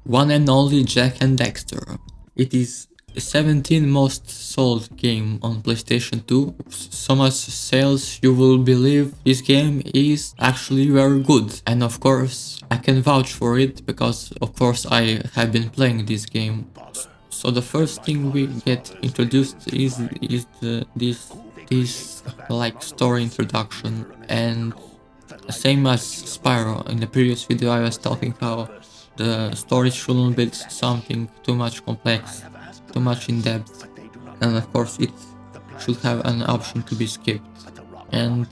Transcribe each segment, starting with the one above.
One and only Jak and Daxter. It is the 17th most sold game on PlayStation 2. So much sales you will believe this game is actually very good. And of course I can vouch for it because of course I have been playing this game. So the first thing we get introduced is this like story introduction, and same as Spyro in the previous video I was talking how the story shouldn't be something too much complex, too much in depth, and of course it should have an option to be skipped. And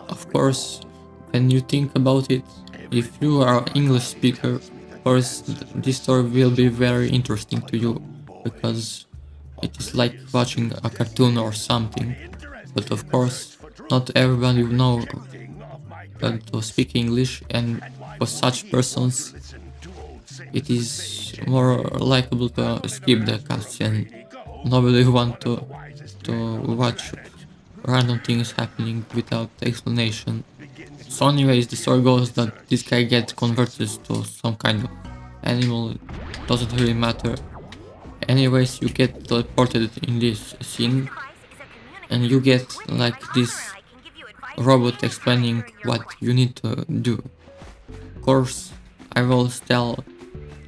of course when you think about it, if you are an English speaker, of course this story will be very interesting to you because it is like watching a cartoon or something. But of course not everybody will know to speak English, and for such persons it is more likable to skip the cutscene. Nobody want to watch random things happening without explanation. So anyways, the story goes that this guy gets converted to some kind of animal, doesn't really matter. Anyways, you get teleported in this scene and you get like this robot explaining what you need to do. Of course, I will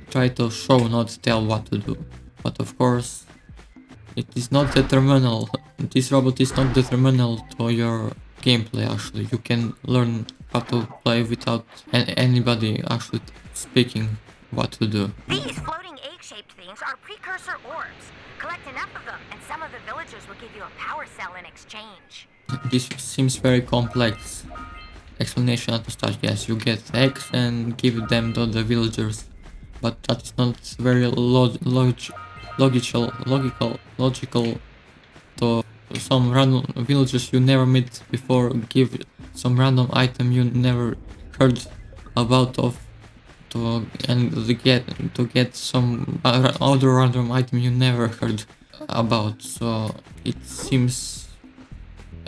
try to show, not tell what to do. But of course, it is not determinal. This robot is not determinal to your gameplay actually. You can learn how to play without anybody actually speaking what to do. These floating egg-shaped things are precursor orbs. Collect enough of them and some of the villagers will give you a power cell in exchange. This seems very complex explanation at the start. Yes, you get eggs and give them to the villagers, but that is not very logical to some random villagers you never met before. Give some random item you never heard about to get some other random item you never heard about. So it seems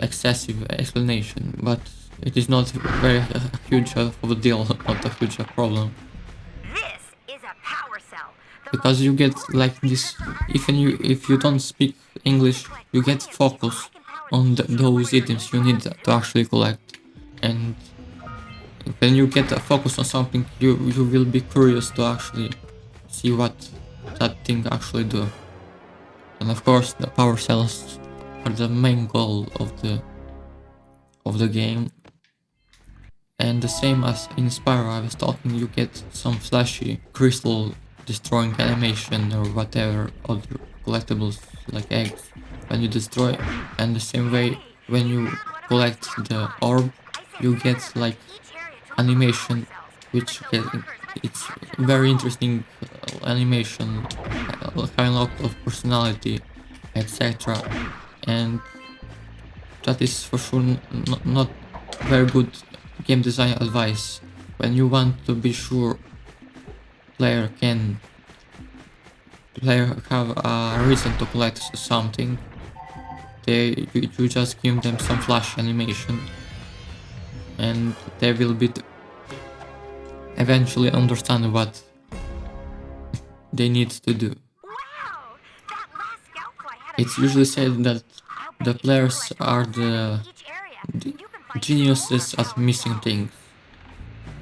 excessive explanation, but it is not very huge of a deal, not a huge problem. This is a power cell. Because you get like this, even if you don't speak English, you get focus on those items you need to actually collect, and when you get a focus on something, you will be curious to actually see what that thing actually do. And of course the power cells are the main goal of the game. And the same as in Spyro I was talking, you get some flashy crystal destroying animation or whatever other collectibles like eggs when you destroy, and the same way when you collect the orb you get like animation, which it's very interesting animation, having a lot of personality, etc. And that is for sure not very good game design advice. When you want to be sure player have a reason to collect something, you just give them some flash animation and they will be eventually understand what they need to do. It's usually said that the players are the geniuses at missing things.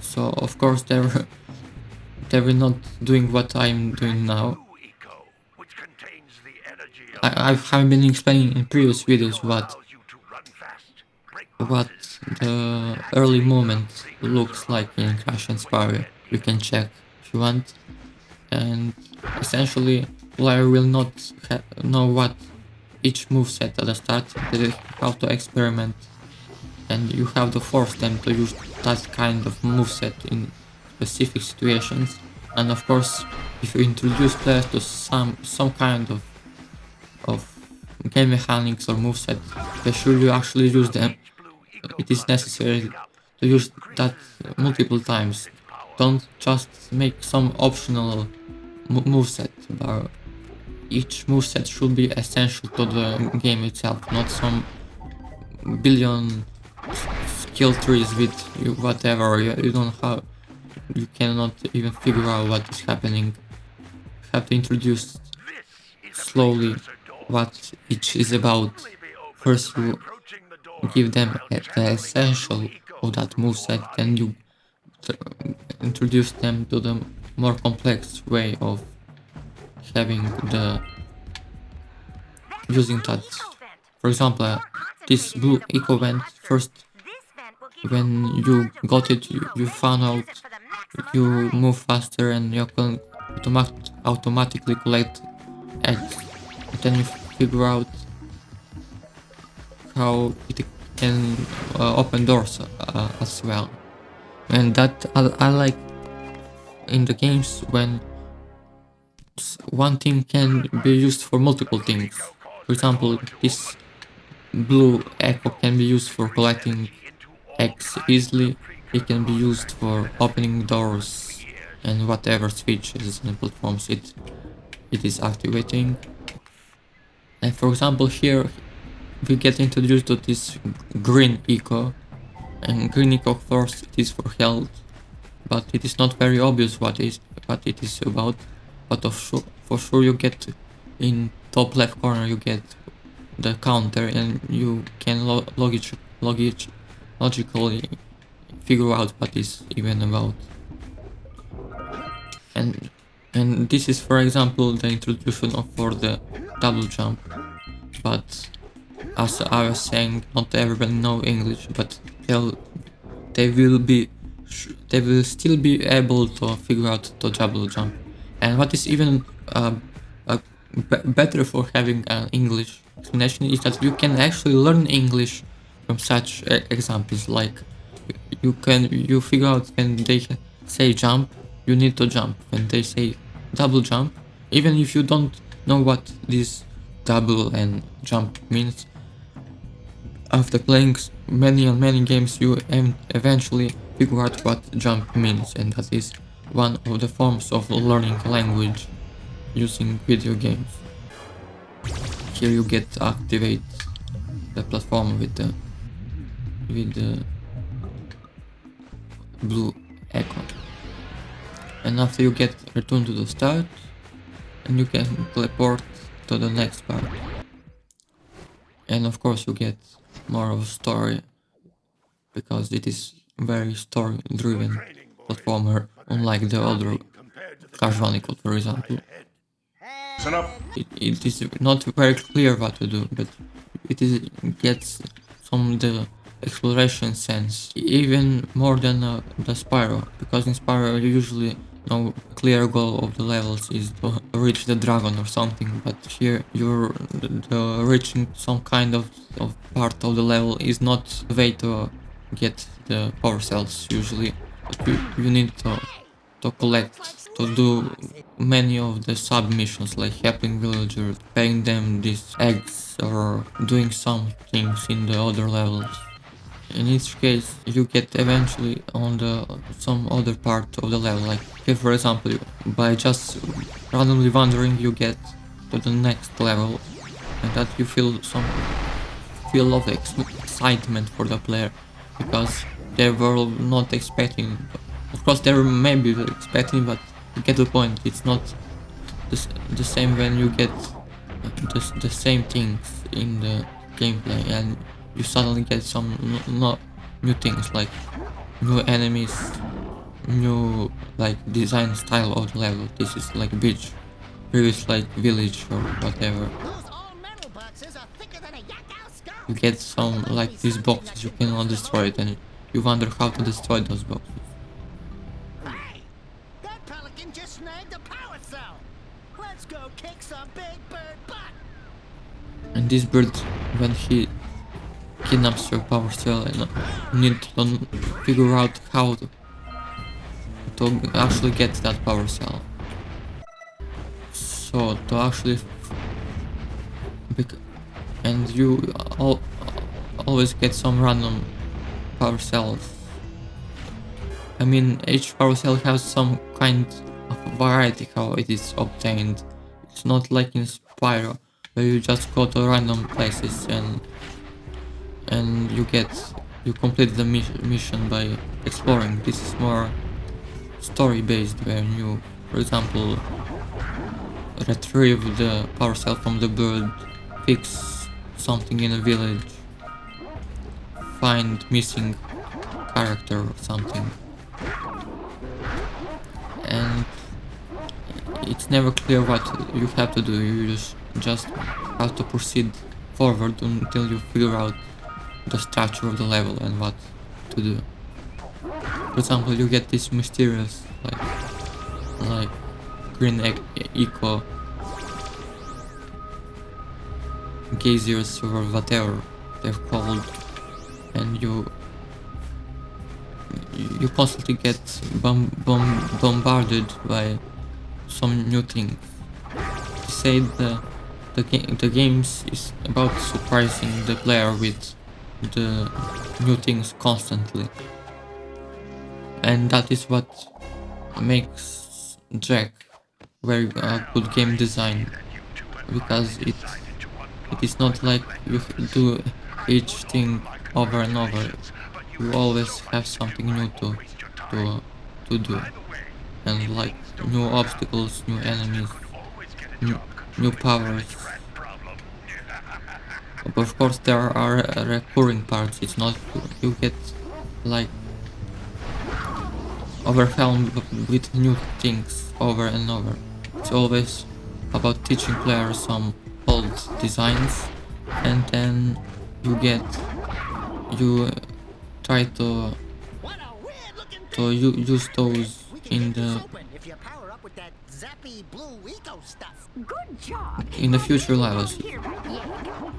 So of course they were not doing what I'm doing now. I have been explaining in previous videos what the early moment looks like in Crash and Spyro. You can check if you want. And essentially player will not know what each moveset at the start, they have to experiment, and you have to force them to use that kind of moveset in specific situations. And of course if you introduce players to some kind of game mechanics or moveset, be sure you actually use them. It is necessary to use that multiple times. Don't just make some optional moveset, but each moveset should be essential to the game itself, not some billion skill trees with whatever. You don't have you cannot even figure out what is happening. You have to introduce slowly what each is about. First you give them the essential of that moveset, then you introduce them to the more complex way of having the using that. For example, this blue eco vent, first when you got it, you found out you move faster and you can automatically collect eggs. But then you figure out how it can open doors as well. And that I like in the games when one thing can be used for multiple things. For example, this blue echo can be used for collecting eggs easily. It can be used for opening doors and whatever switches and platforms it is activating. And for example, here we get introduced to this green eco, and green eco first it is for health, but it is not very obvious what it is about. But for sure you get in top left corner you get the counter, and you can logically figure out what is even about. And this is, for example, the introduction for the double jump. But as I was saying, not everybody know English, but they will still be able to figure out the double jump. And what is even better for having an English explanation is that you can actually learn English from such examples. Like you figure out when they say jump, you need to jump. When they say double jump, even if you don't know what this double and jump means, after playing many games you eventually figure out what jump means, and that is one of the forms of learning language using video games. Here you get to activate the platform with the blue icon, and after you get returned to the start, and you can teleport to the next part. And of course you get more of a story, because it is very story driven platformer, unlike the other Crash Bandicoot, for example. It is not very clear what to do, but it gets some the exploration sense, even more than the Spyro, because in Spyro you usually know clear goal of the levels is to reach the dragon or something, but here you're reaching some kind of part of the level is not the way to get the power cells usually, but you need to collect, to do many of the sub missions, like helping villagers, paying them these eggs, or doing some things in the other levels. In each case you get eventually on some other part of the level, like here for example by just randomly wandering you get to the next level, and that you feel some feel of excitement for the player, because they were not expecting. Of course they may be expecting, but you get the point. It's not the same when you get the same things in the gameplay, and you suddenly get some new things, like new enemies, new like design style of the level. This is like beach, previous like village or whatever. You get some like these boxes you cannot destroy it, and you wonder how to destroy those boxes. Hey, that pelican just snagged a power cell. Let's go kick some big bird butt. And this bird, when he kidnaps your power cell, and you need to figure out how to actually get that power cell. So to actually and you always get some random power cells. I mean, each power cell has some kind of variety how it is obtained. It's not like in Spyro, where you just go to random places and you complete the mission by exploring. This is more story based, where you, for example, retrieve the power cell from the bird, fix something in a village, find missing character or something. And it's never clear what you have to do, you just have to proceed forward until you figure out the structure of the level and what to do. For example, you get this mysterious like green eco geysers or whatever they're called, and you constantly get bombarded by some new things. They say the games is about surprising the player with the new things constantly, and that is what makes Jak very good game design, because it is not like you do each thing over and over. You always have something new to do, and like new obstacles, new enemies, new powers. But of course there are recurring parts. It's not you get like overwhelmed with new things over and over. It's always about teaching players some old designs, and then you try to What a weird-looking thing. use those We can in get this the open if you power up with that zappy blue eco stuff. Good job. in the future levels. Here, yeah.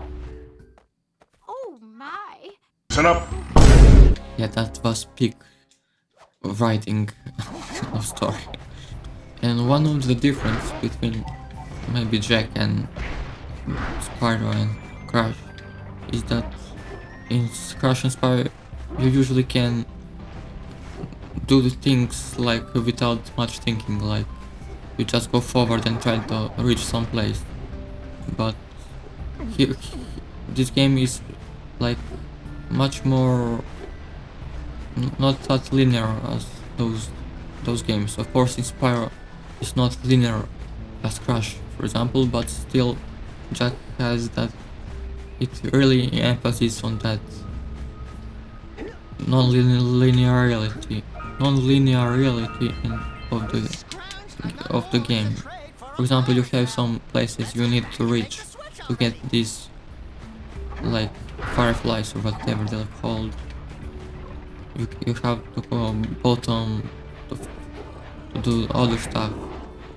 Oh my. Listen up. Yeah, that was peak writing of story. And one of the difference between maybe Jak and Spyro and Crash is that in Crash and Spyro you usually can do the things like without much thinking, like you just go forward and try to reach some place. But here, this game is like much more not that linear as those games. Of course, in Spyro it's not linear as Crash, for example, but still Jak has that. It really emphasizes on that non-linearity of the game. For example, you have some places you need to reach to get these like fireflies or whatever they're called. You have to go bottom to do other stuff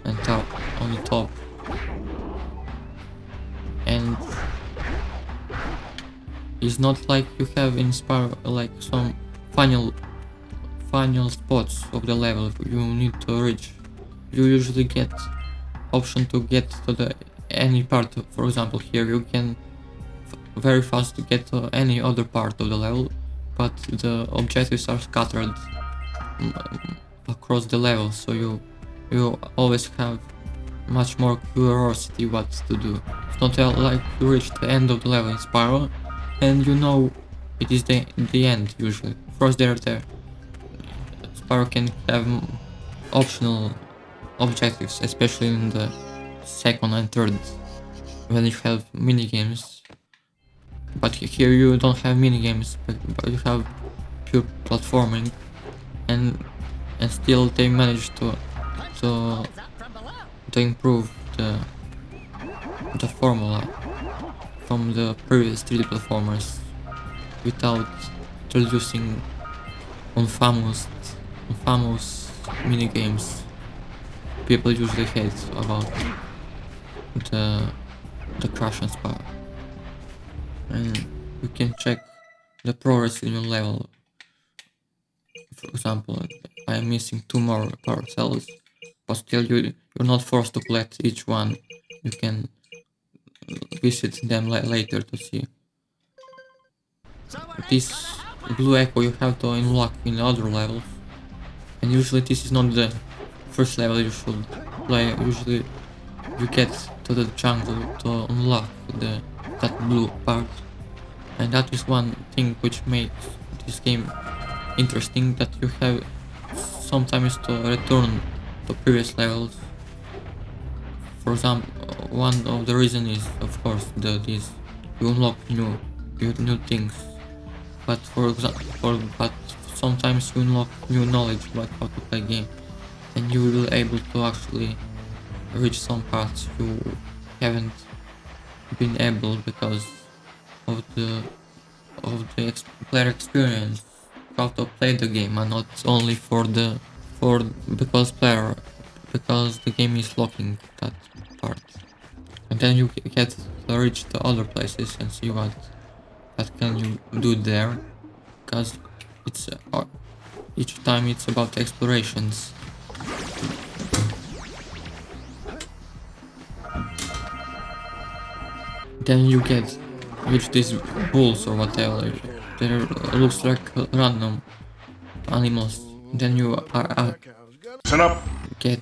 and top on the top. And it's not like you have in Spyro like some final spots of the level you need to reach. You usually get option to get to any part. For example, here you can very fast get to any other part of the level, but the objectives are scattered across the level, so you always have much more curiosity what to do. It's not like you reach the end of the level in Spyro and you know it is the end usually. Of course there Spyro can have optional objectives, especially in the second and third when you have mini games. But here you don't have mini games, but you have pure platforming, and still they managed to improve the formula from the previous 3D platformers without introducing infamous mini games people usually hate about the Crash and Spyro. And you can check the progress in your level. For example, I am missing 2 more power cells, but still you're not forced to collect each one. You can visit them later to see. This blue echo you have to unlock in other levels, and usually this is not the first level you should play. Usually you get to the jungle to unlock that blue part, and that is one thing which makes this game interesting, that you have sometimes to return to previous levels. For example, one of the reason is of course this you unlock new things, but but sometimes you unlock new knowledge about how to play game, and you will be able to actually reach some parts you haven't been able because of the player experience, how to play the game, and not only because the game is locking that part. And then you get to reach the other places and see what can you do there, because it's each time it's about explorations. Then you reach these bulls or whatever. They looks like random animals. Then you get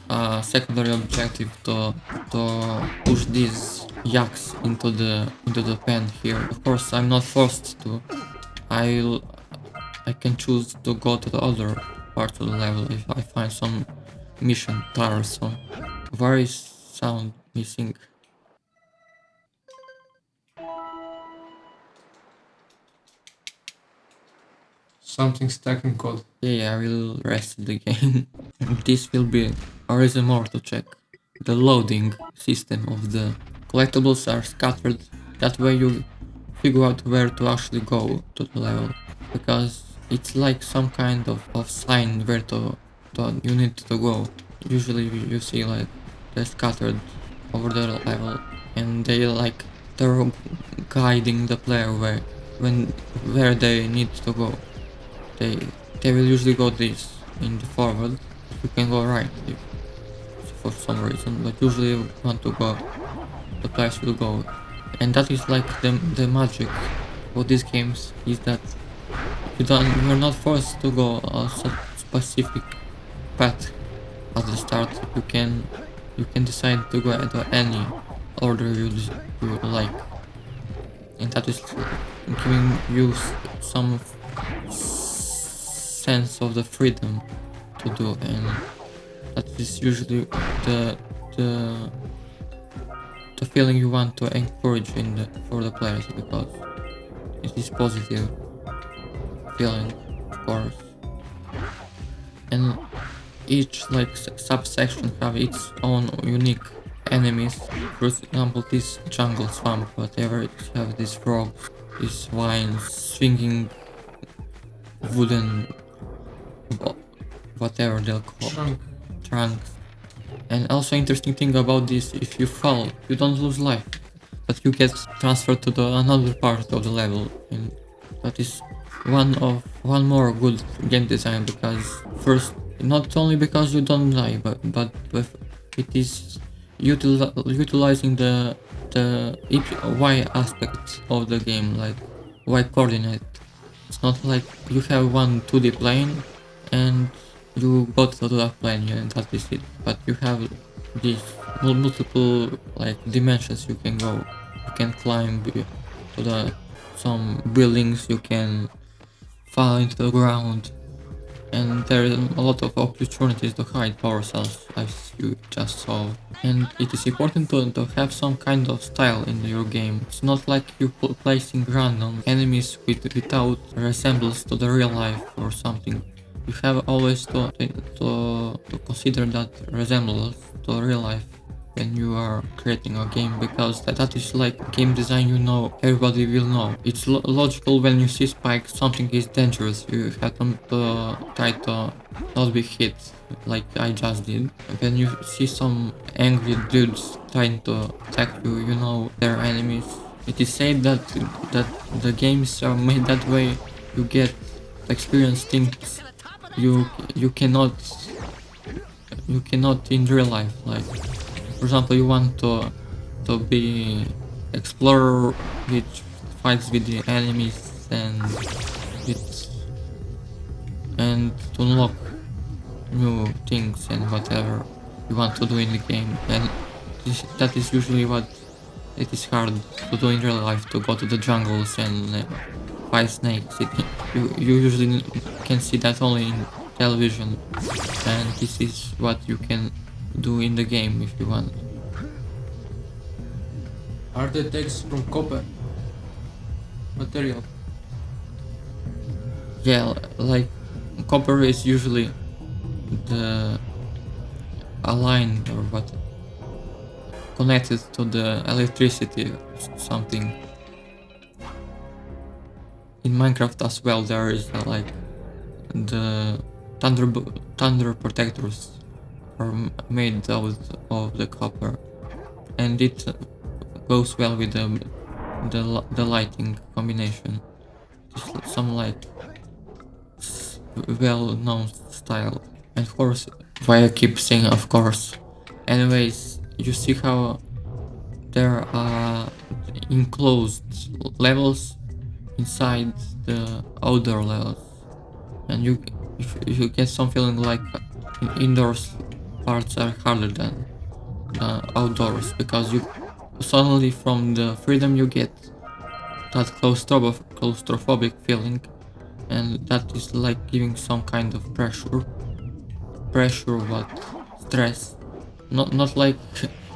a secondary objective to push these yaks into the pen here. Of course, I'm not forced to. I can choose to go to the other part of the level if I find some mission tiresome. Where is sound missing? Something stuck in code. Yeah, I will rest the game. This will be a reason more to check. The loading system of the collectibles are scattered. That way you figure out where to actually go to the level. Because it's like some kind of sign where you need to go. Usually you see like they're scattered over the level, and they're guiding the player where they need to go. They will usually go this in the forward. You can go right if for some reason, but usually you want to go, the players will go. And that is like the magic of these games, is that you're not forced to go a specific path at the start. You can decide to go at any order you like, and that is giving you some sense of the freedom to do, and that is usually the feeling you want to encourage for the players, because it is positive feeling, of course. And each subsection have its own unique enemies. For example, this jungle swamp, whatever, it have these frogs, these vines, swinging wooden whatever they'll call trunks. And also interesting thing about this, if you fall, you don't lose life, but you get transferred to another part of the level, and that is one more good game design, because first, not only because you don't die, but it is utilizing the Y aspect of the game, like Y coordinate. It's not like you have one 2D plane and you go to that plane and that is it, but you have these multiple dimensions you can go. You can climb to some buildings, you can fall into the ground, and there is a lot of opportunities to hide power cells, as you just saw. And it is important to have some kind of style in your game. It's not like you placing random enemies without resemblance to the real life or something. You have always to consider that resemblance to real life when you are creating a game, because that is like game design, everybody will know. It's logical when you see spikes, something is dangerous, you have to try to not be hit, like I just did. When you see some angry dudes trying to attack you, you know they're enemies. It is said that the games are made that way. You get experience things you cannot in real life. Like, for example, you want to be explorer which fights with the enemies and to unlock new things and whatever you want to do in the game, and that is usually what it is hard to do in real life, to go to the jungles and fight snakes. You usually can see that only in television, and this is what you can do in the game if you want. Are the eggs from copper material? Yeah, like copper is usually a line or what connected to the electricity or something. In Minecraft as well there is like the thunder protectors are made out of the copper, and it goes well with the lighting combination. Just some like well-known style. And of course, why I keep saying of course. Anyways, you see how there are enclosed levels inside the outdoor levels, and if you get some feeling like indoors parts are harder than outdoors, because you suddenly from the freedom you get that claustrophobic feeling, and that is like giving some kind of pressure what stress, not like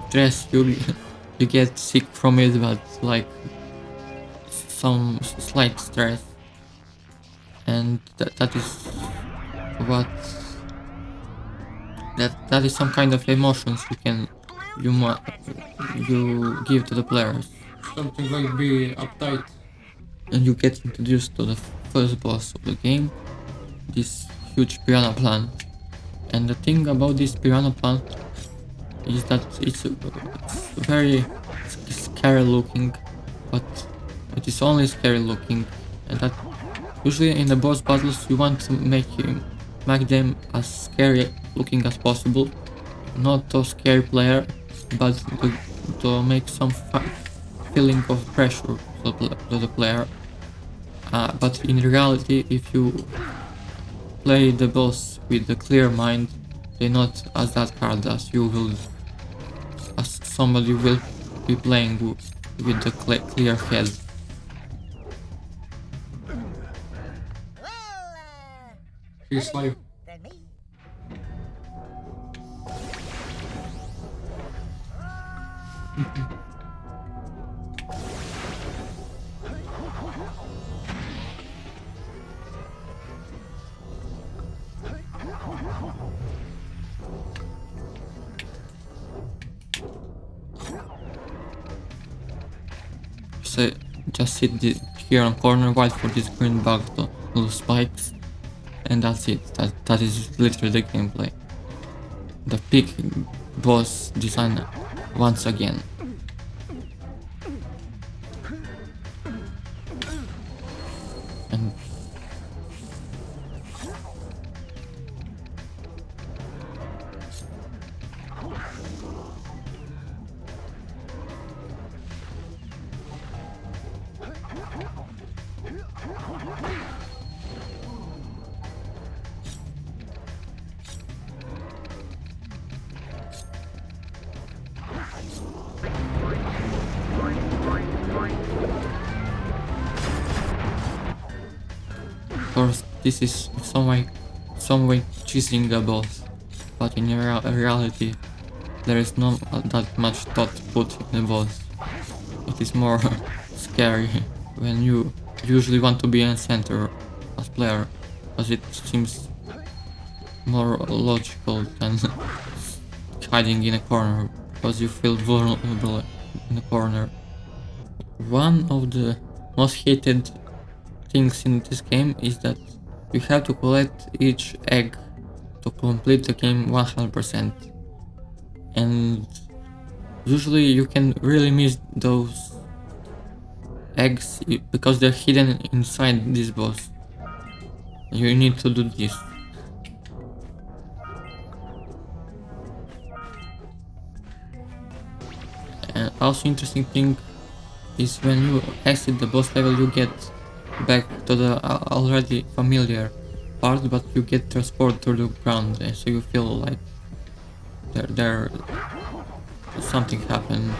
stress you get sick from it, but like some slight stress, and that is what that is some kind of emotions you give to the players, Something like be uptight. and you get introduced to the first boss of the game, this huge piranha plant. And the thing about this piranha plant is that it's very scary looking, but it is only scary looking, and that usually in the boss battles you want to make them as scary looking as possible, not to scare player, but to make some feeling of pressure to the player. But in reality, if you play the boss with a clear mind, they're not as that hard as somebody will be playing with the clear head. He's like Then me. So just sit here on corner, wait for this green bug to lose spikes, and that's it. That is literally the gameplay. The big boss design once again. And of course, this is some way cheating a boss, but in reality, there is not that much thought put in the boss. It is more scary when you usually want to be in center as player, as it seems more logical than hiding in a corner, because you feel vulnerable in a corner. One of the most hated things in this game is that you have to collect each egg to complete the game 100%, and usually you can really miss those eggs because they're hidden inside this boss. You need to do this. And also interesting thing is when you exit the boss level, you get back to the already familiar part, but you get transported to the ground, and so you feel like there something happened,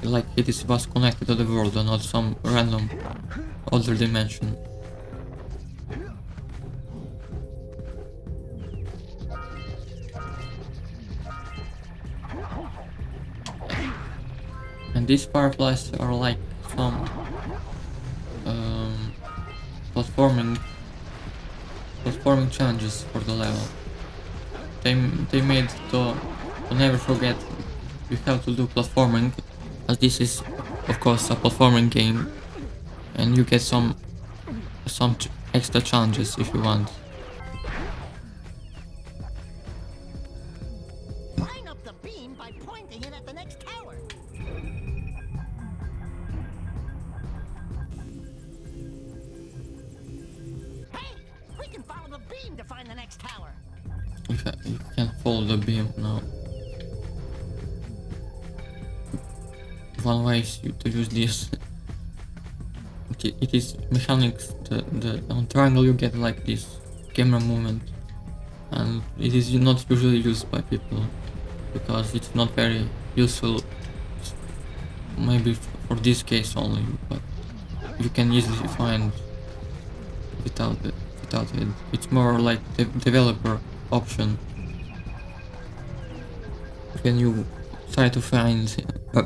like was connected to the world and not some random other dimension. these fireflies are like some platforming challenges for the level. They made to never forget you have to do platforming, as this is of course a platforming game, and you get some extra challenges if you want. Line up the beam by pointing it at the next tower. Hey, we can follow the beam to find the next tower. You can follow the beam now. One way is to use this. It is mechanics. On triangle you get like this camera movement, and it is not usually used by people because it's not very useful. Maybe for this case only, but you can easily find without it. It's more like the developer option when you try to find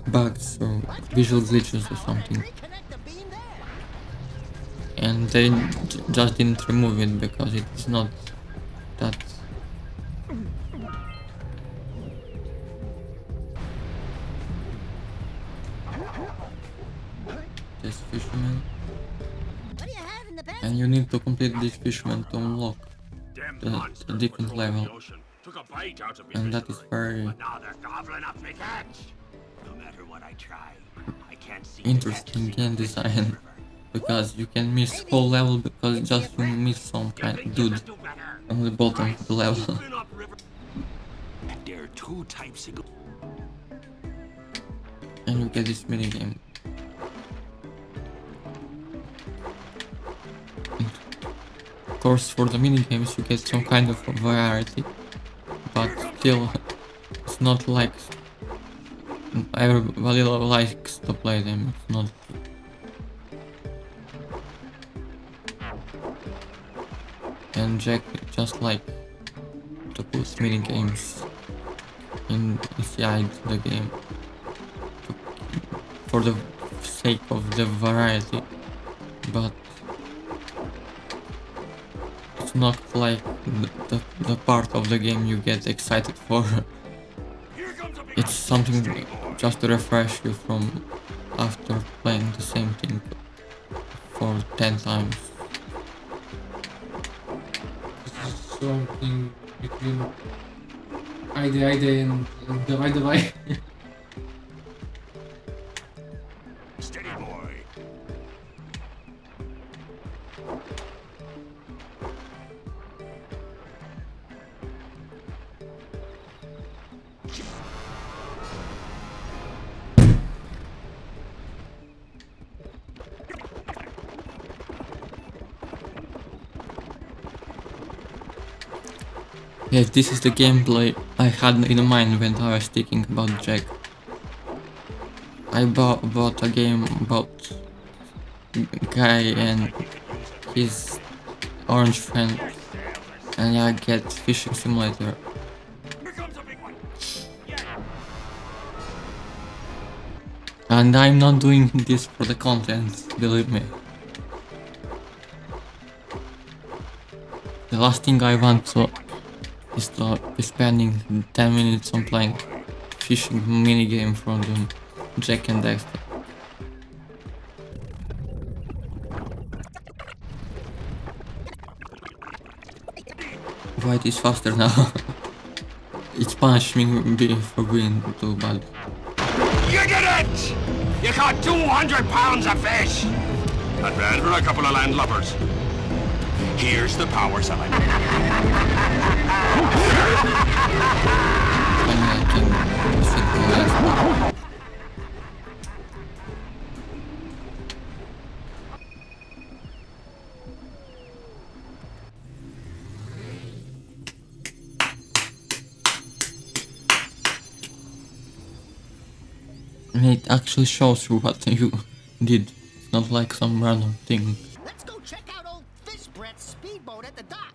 bugs or visual glitches or something, Reconnect the beam there. and they just didn't remove it because it is not that. This fisherman, What do you have in the basket? and you need to complete this fisherman to unlock the different level, and that is very interesting game design because you can miss whole level because just you miss some kind of dude on the bottom of the level. There are two types of And you get this minigame. Of course, for the minigames you get some kind of variety, but still it's not like everybody likes to play them. It's not. And Jak just like to put minigames inside the game for the sake of the variety, but it's not like the part of the game you get excited for. It's something just to refresh you from after playing the same thing for 10 times. Something between Whyyy and Whyyy. steady boy. Yes, this is the gameplay I had in mind when I was thinking about Jak. I bought a game about guy and his orange friend, and I get fishing simulator. Here comes a big one. And I'm not doing this for the content, believe me. The last thing I want to is to be spending 10 minutes on playing fishing minigame from the Jak and Daxter. White is faster now. It's punishing me for being too bad. You did it! You caught 200 pounds of fish! Not bad for a couple of landlubbers. Here's the power sign. Finally I can fit the last one. And it actually shows you what you did. It's not like some random thing. Let's go check out old Fish Brett's speedboat at the dock.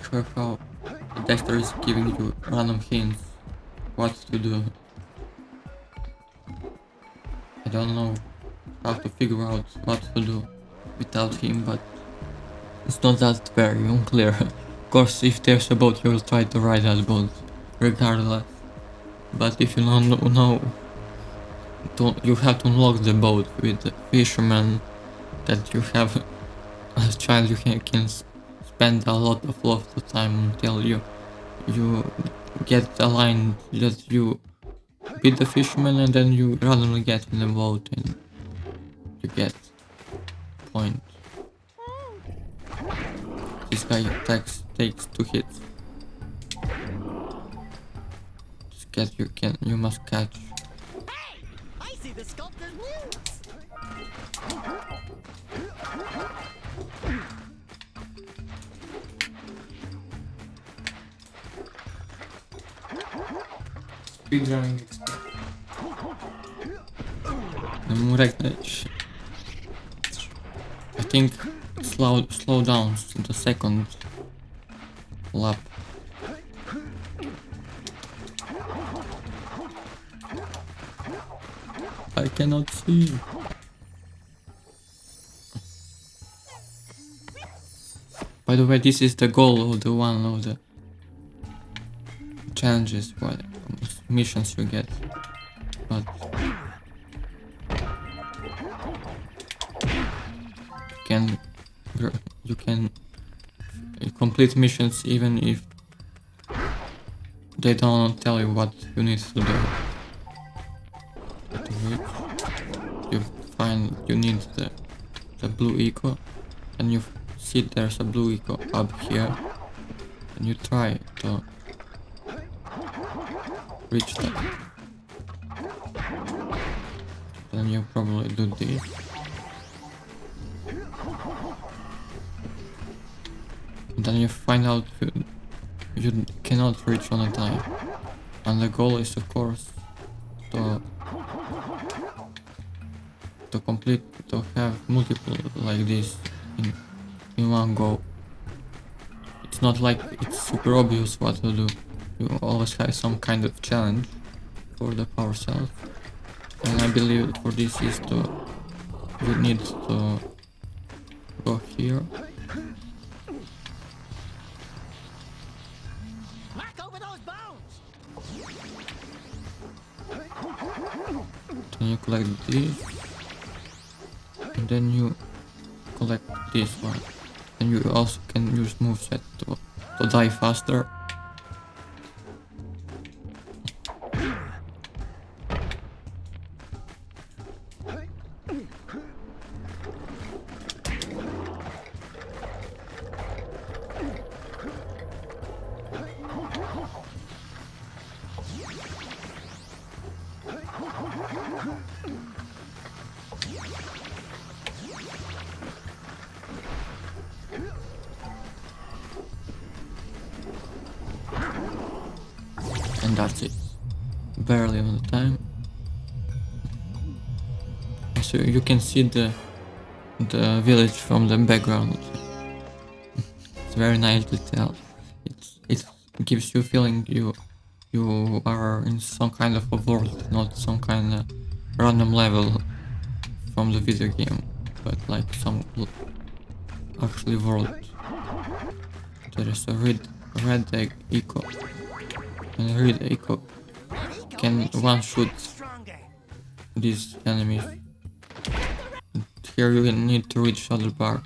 sure how Dexter is giving you random hints what to do. I don't know how to figure out what to do without him, but it's not that very unclear. Of course, if there's a boat, you will try to ride that boat, regardless. But if you don't know, you have to unlock the boat with the fisherman that you have as a child. You can spend a lot of time until you get a line that you beat the fisherman, and then you randomly get in the boat and you get point. This guy takes 2 hits. This cat you must catch. Hey! I see the sculptor's muse! Speedrunning expert. I think slow down to the second lap. I cannot see. By the way, this is the goal of one of the challenges, what missions you get. But you can complete missions even if they don't tell you what you need to do. You need the blue eco, and you see there's a blue eco up here, and you try to reach that. Then you probably do this. And then you find out you cannot reach on a time. And the goal is, of course, to have multiple like this in one go. It's not like it's super obvious what to do. You always have some kind of challenge for the power cells. And I believe for this is you need to go here. Mark over those bones! Then you collect this. And then you collect this one. And you also can use moveset to die faster. And that's it. Barely on the time. So you can see the village from the background. It's very nice detail. It gives you a feeling you are in some kind of a world, not some kind of random level from the video game, but like some actually world. There is a red egg eco, and a red eco can one-shoot these enemies. And here you need to reach other part,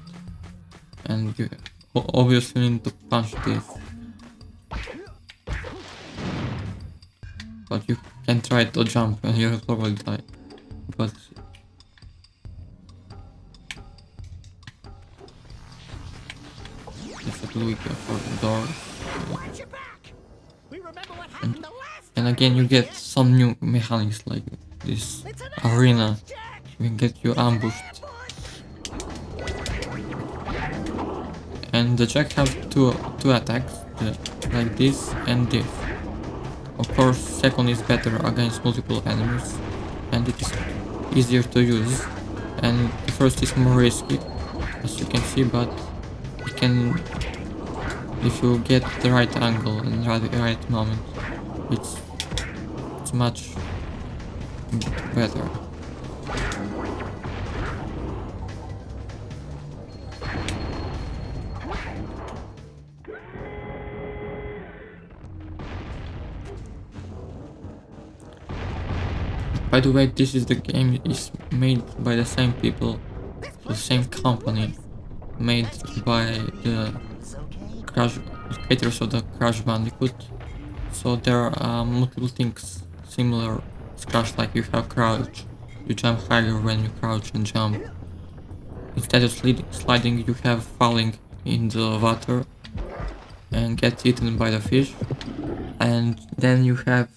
and you obviously need to punch this. But you can try to jump and you'll probably die. But it's a blue eco for the door. And again you get some new mechanics like this arena. You can get you ambushed. And the Jak have two attacks, like this and this. Of course, second is better against multiple enemies, and it is easier to use. And the first is more risky, as you can see, but if you get the right angle and the right moment, it's much better. By the way, this is the game is made by the same people, the same company, made by the creators of the Crash Bandicoot. So there are multiple things similar to Crash, like you have crouch, you jump higher when you crouch and jump. Instead of sliding, you have falling in the water and get eaten by the fish. And then you have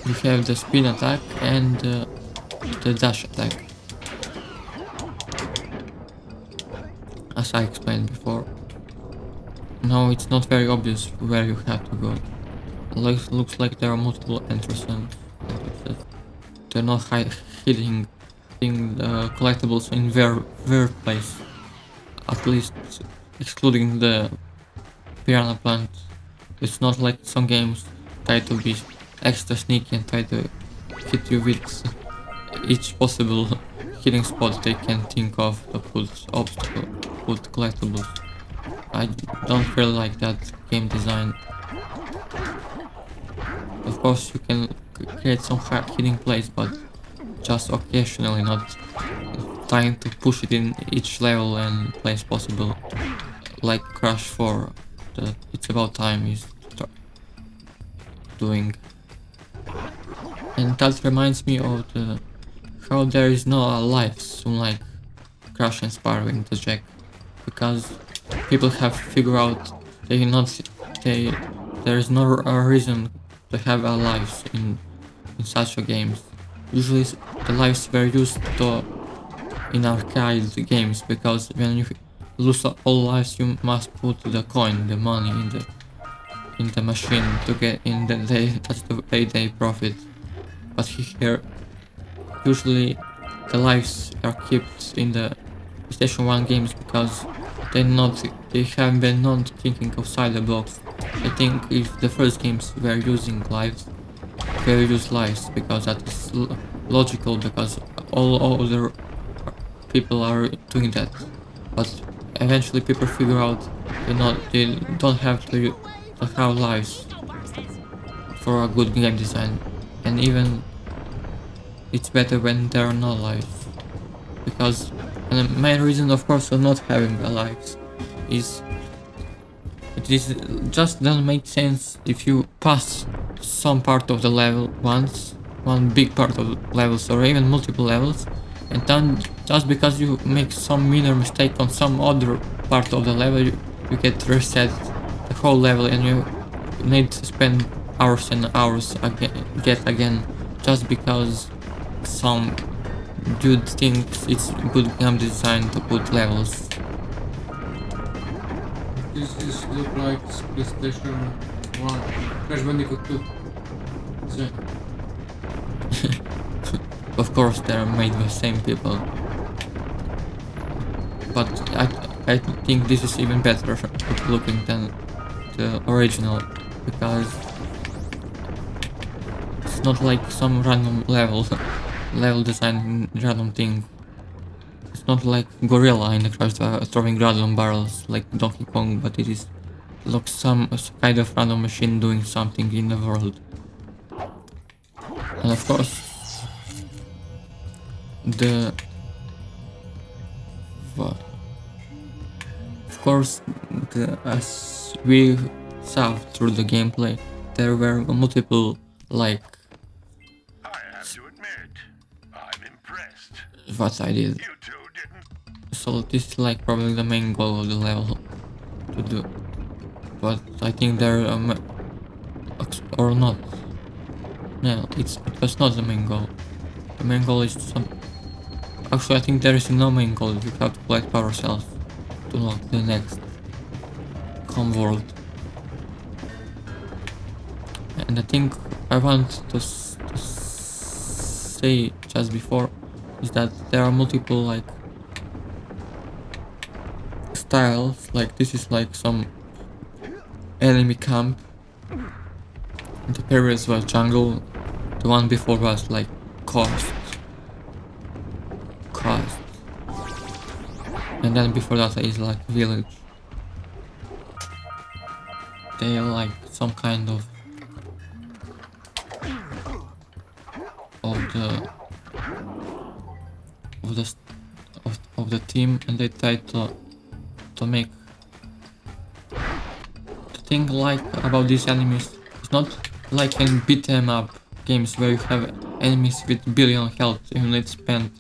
the spin attack and the dash attack, as I explained before. Now it's not very obvious where you have to go. Looks like there are multiple entrances. They're not hiding the collectibles in their place, at least excluding the piranha plant. It's not like some games try to be extra sneaky and try to hit you with each possible hiding spot they can think of to put collectibles. I don't feel like that game design. Of course you can create some hiding place, but just occasionally, not trying to push it in each level and place possible, like Crash 4 that It's About Time is doing. And that reminds me of how there is no lives, unlike Crash and Spyro in the Jak, because people have figured out there is no reason to have lives in such a games. Usually the lives were used in arcade games, because when you lose all lives you must put the coin, the money in the machine to get in that's the way they profit. But here usually the lives are kept in the PlayStation 1 games because they have been not thinking outside the box. I think if the first games were using lives, they use lives because that is logical, because all other people are doing that. But eventually people figure out they don't have to have lives for a good game design, and even it's better when there are no lives, because the main reason of course for not having lives is it just doesn't make sense if you pass some part of the level once, one big part of levels or even multiple levels, and then just because you make some minor mistake on some other part of the level you get reset the whole level, and you need to spend hours and hours again just because some dude thinks it's good game design to put levels. This look like PlayStation 1, Crash Bandicoot 2. So, of course they're made by the same people, but I think this is even better looking than the original, because it's not like some random level design random thing. It's not like Gorilla in the Crash throwing random barrels like Donkey Kong, but it looks some kind of random machine doing something in the world. And of course as we saw through the gameplay, there were multiple, like, I have to admit, I'm impressed. what I did. You two didn't. So this is like probably the main goal of the level to do, but I think there or not. No, it was not the main goal. The main goal is some. Actually, I think there is no main goal. You have to collect power cells to unlock the next home world. And the thing I want to say just before is that there are multiple, like, tiles, like this is like some enemy camp. The previous was jungle, the one before was like coast, and then before that is like village. They are like some kind of the of the team, and they try to make the thing like about these enemies. It's not like in beat 'em up games where you have enemies with billion health. You need to spend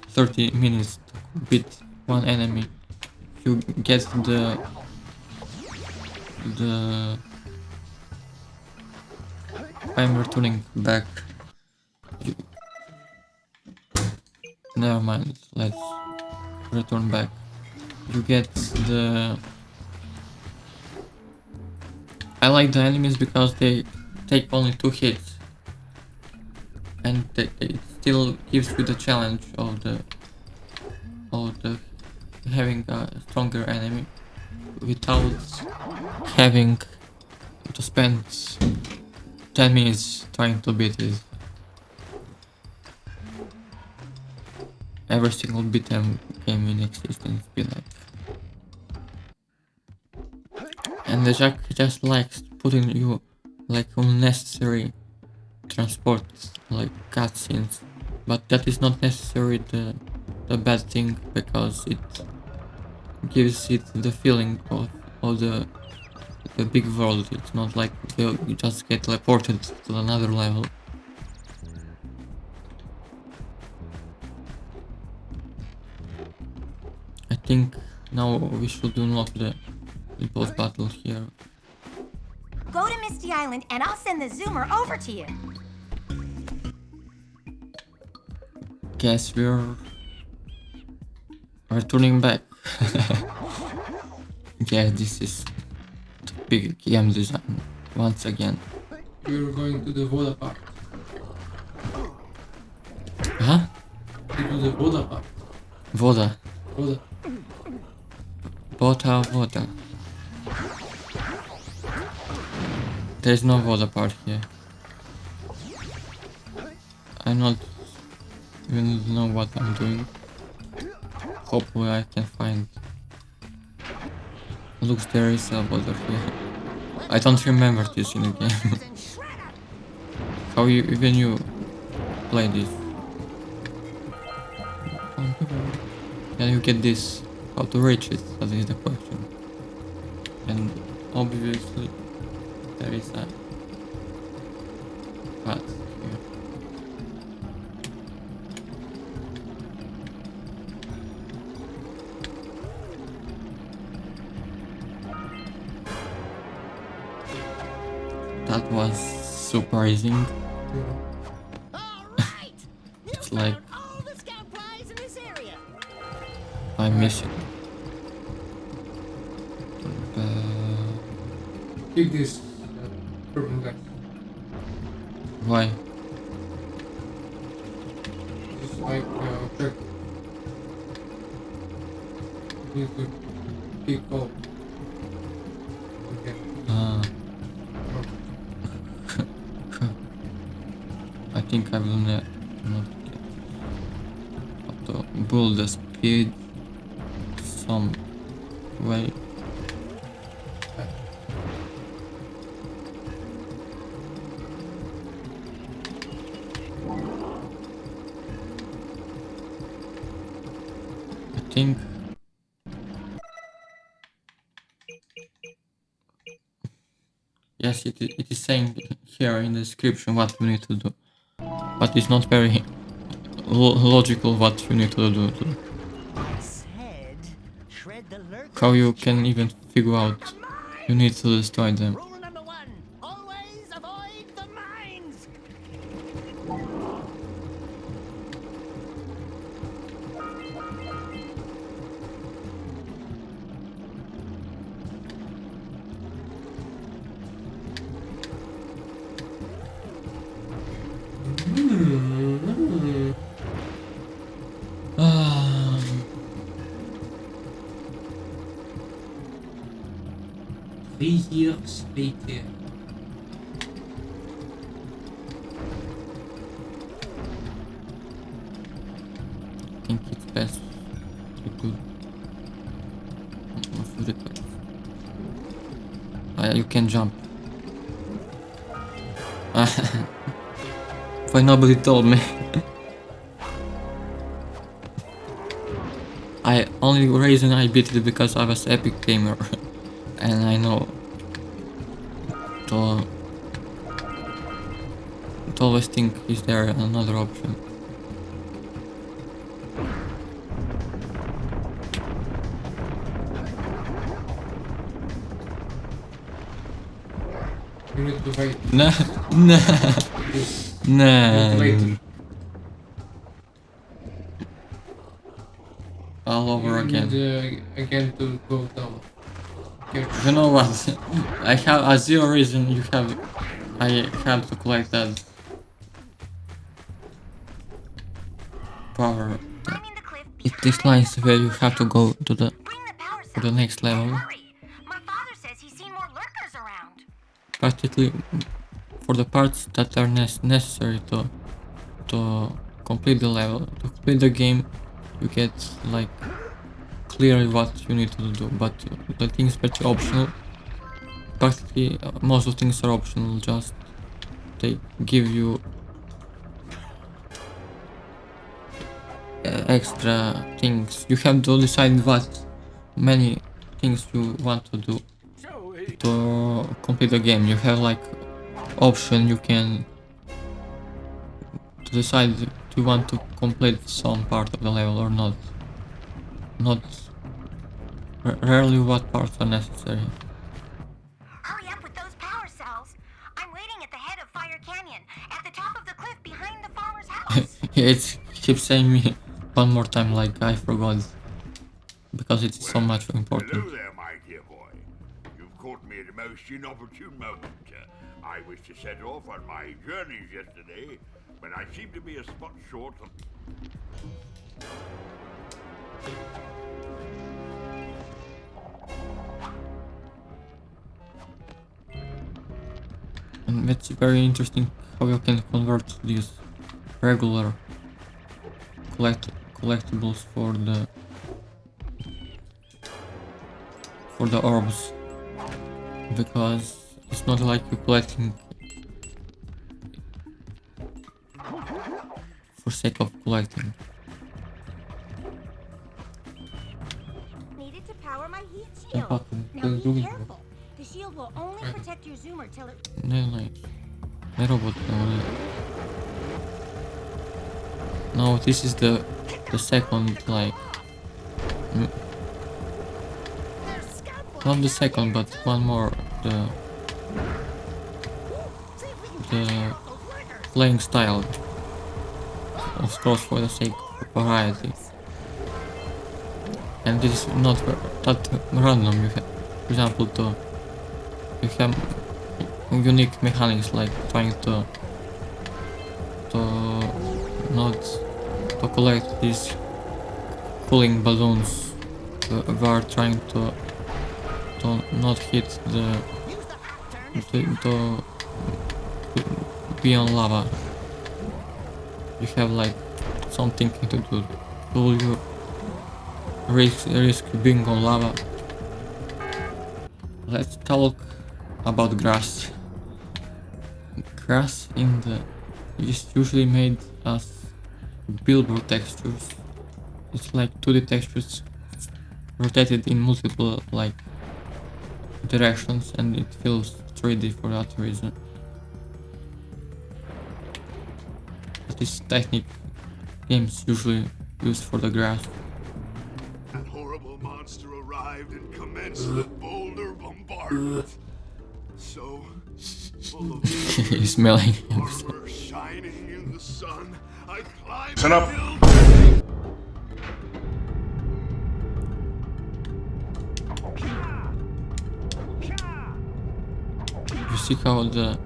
30 minutes to beat one enemy. You get the I'm returning back. Never mind, let's return back. You get the... I like the enemies because they take only 2 hits. And it still gives you the challenge of the having a stronger enemy without having to spend 10 minutes trying to beat it. Every single beat 'em game in existence be like. And the Jak just likes putting you like unnecessary transport, like cutscenes, but that is not necessarily the bad thing, because it gives it the feeling of the big world. It's not like you just get teleported to another level. I think now we should unlock the boss battle here. Go to Misty Island and I'll send the zoomer over to you. Guess we're returning back. Yeah, this is the big game design once again. We're going to the Voda part. Huh? To the Voda part. Voda. Voda. Voda. There's no Voda part here. I'm not even know what I'm doing. Hopefully I can find... Looks, there is a Voda here. I don't remember this in the game. How you play this? Can you get this? How to reach it? That is the question. And obviously there is a path here. That was surprising. It's like I miss it. Take this purple guy. Why? Just like check. You need to pick up. Okay. I think I will not get how to build the speed some way. I think yes, it is saying here in the description what we need to do, but it's not very logical what you need to do. How you can even figure out you need to destroy them. Rule number 1, always avoid the mines. 3 years later. I think it's best to do a few records. You can jump. Why nobody told me? Only reason I beat it because I was epic gamer and I know to always think is there another option. You need to wait. Nah, nah, nah. Later. All over You again. need again to go down. You know what? I have a zero reason I have to collect that power. Climbing the cliff This line is where you have to go to the bring the power to the cell. next level. Hurry! My father says he's seen more lurkers around. Practically for the parts that are necessary to complete the level, to complete the game, you get like clearly what you need to do, but the things that are optional, practically most of the things are optional, just they give you extra things. You have to decide what many things you want to do to complete the game. You have like option, you can to decide if you want to complete some part of the level or not. Rarely what parts are necessary. Hurry up with those power cells. I'm waiting at the head of Fire Canyon, at the top of the cliff behind the farmer's house. It keeps saying me one more time like I forgot because it's so much important. Hello there, my dear boy. You've caught me at a most inopportune moment. I was to set off on my journeys yesterday, but I seem to be a spot short of... And it's very interesting how you can convert these regular collectibles for the orbs, because it's not like you're collecting for sake of collecting. Needed to power my heat Ja shield. pakken, Now to be doen. careful. The shield will only protect your zoomer till it... Nee, robot. No, this is the second, like not the second, but one more, the playing style, of course, for the sake of variety. And this is not that random. You have, for example, you have unique mechanics like trying to collect these cooling balloons that are trying to not hit to be on lava. You have like something to do. Will you risk being on lava? Let's talk about grass. Grass is usually made as billboard textures. It's like 2D textures rotated in multiple like directions, and it feels 3D for that reason. This technique games usually use for the grass. That horrible monster arrived and commenced the boulder bombardment. So full of He's smelling armor shining in the sun, I climbed Listen up. the building. You see how the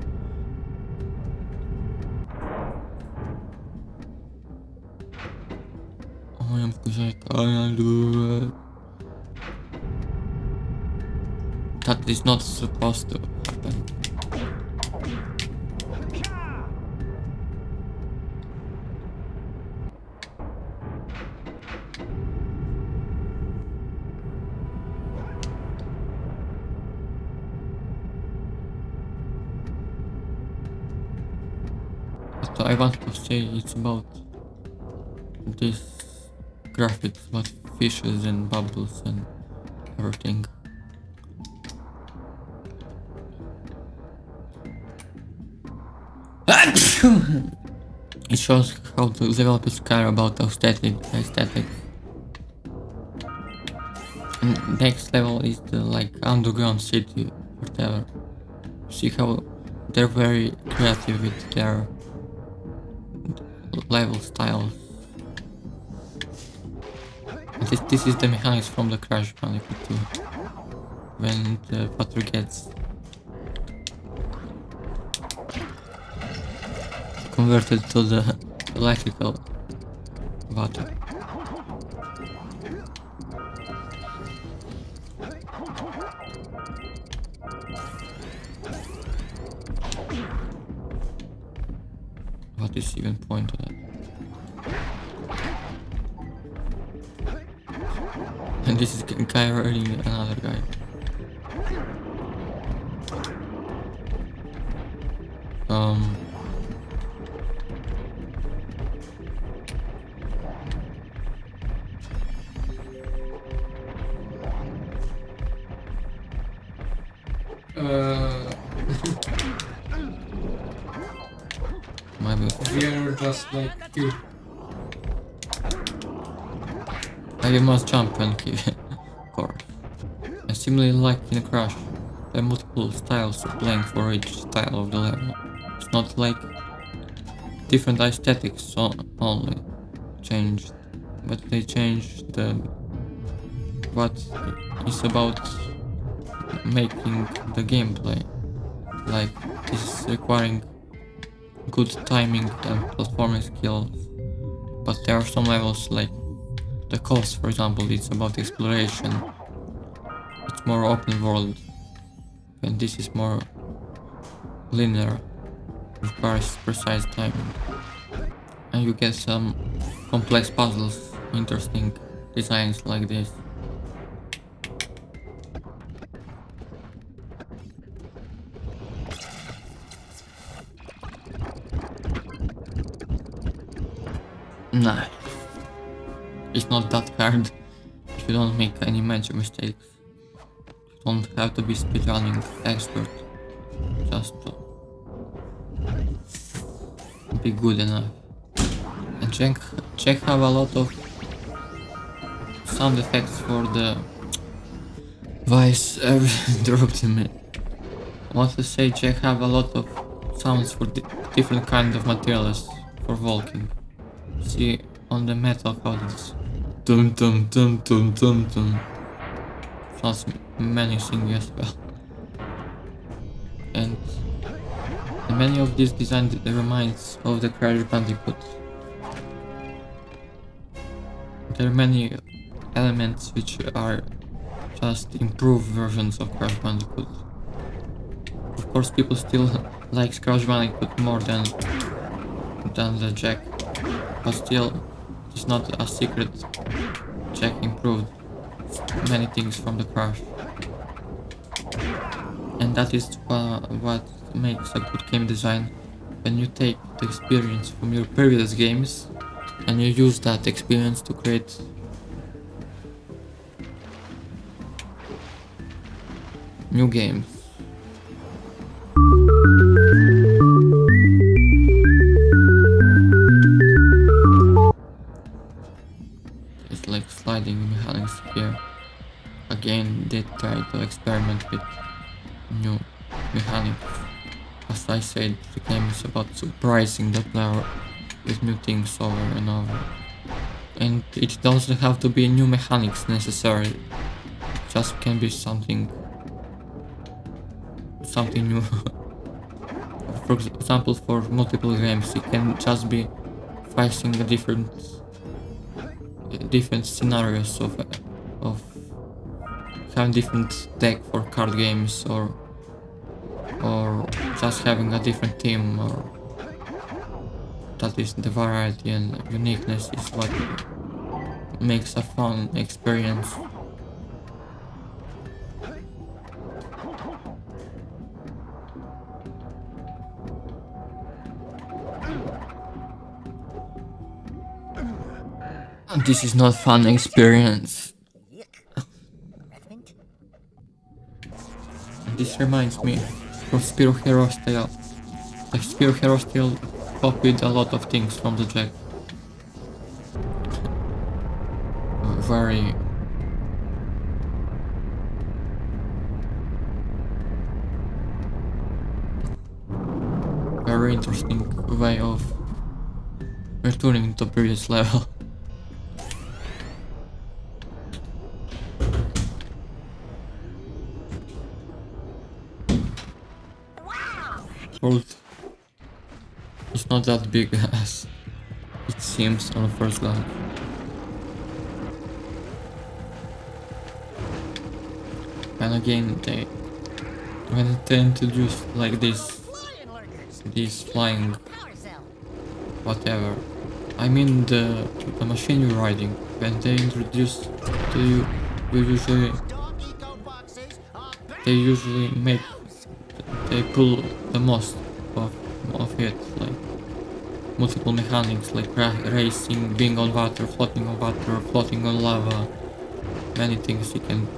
that is not supposed to happen. But I want to say it's about this graphics, about fishes and bubbles and everything. It shows how the developers care about aesthetics. And next level is the like underground city, whatever. See how they're very creative with their level styles. This is the mechanics from the Crash Bandicoot 2. When the water gets converted to the electrical water. What is even point to that? And this is guy hurting another guy. My bad. We are just like you. You must jump and kill, of course. And similarly like in Crash, there are multiple styles of playing for each style of the level. It's not like different aesthetics only changed, but they changed the what is about making the gameplay. Like this is requiring good timing and platforming skills, but there are some levels like the coast, for example, it's about exploration. It's more open world, and this is more linear, requires precise timing. And you get some complex puzzles, interesting designs like this. Nah, it's not that hard if you don't make any major mistakes. You don't have to be speedrunning expert just to be good enough. And Jak have a lot of sound effects for the voice interrupting me. I want to say Jak have a lot of sounds for different kind of materials for walking. See on the metal how it's dum dum dum dum dum dum. Sounds menacing as well. And many of these designs reminds of the Crash Bandicoot. There are many elements which are just improved versions of Crash Bandicoot. Of course, people still like Crash Bandicoot more than the Jak, but still, it's not a secret. Jak improved many things from the Crash, and that is what makes a good game design. When you take the experience from your previous games and you use that experience to create new games. It's like sliding mechanics here. Again, they try to experiment with new mechanics. As I said, the game is about surprising the player with new things over and over. And it doesn't have to be new mechanics necessarily. It just can be something new. For example, for multiple games, it can just be facing a different scenarios of have different deck for card games, or just having a different team, or that is the variety and uniqueness is what makes a fun experience. And this is not fun experience. This reminds me of Spiro Hero's Tale. Like Spiro Hero's Tale copied a lot of things from the Jack. Very interesting way of returning to the previous level. World is not that big as it seems on first glance. And again, when they introduce like this flying whatever, I mean the machine you're riding, when they introduce to you, they usually pull the most of it, like multiple mechanics like racing, being on water, floating on lava, many things you can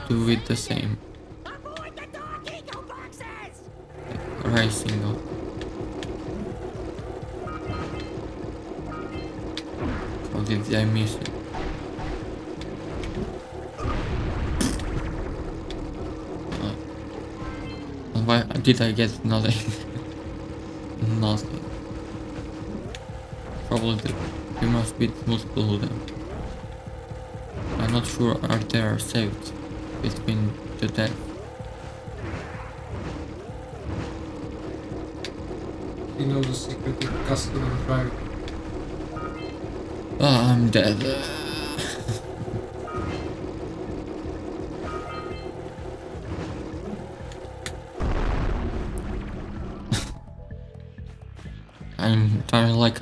do with the same. Like racing or how did I miss it? Why did I get nothing? Nothing. Probably you must beat multiple of them. I'm not sure are they saved between the death. You know the secret of castle and drive. Oh, I'm dead.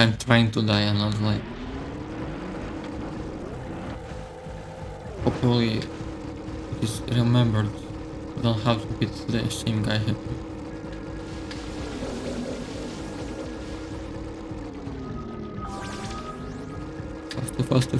I'm trying to die and I'm like, hopefully it is remembered. I don't have to beat the same guy. Faster.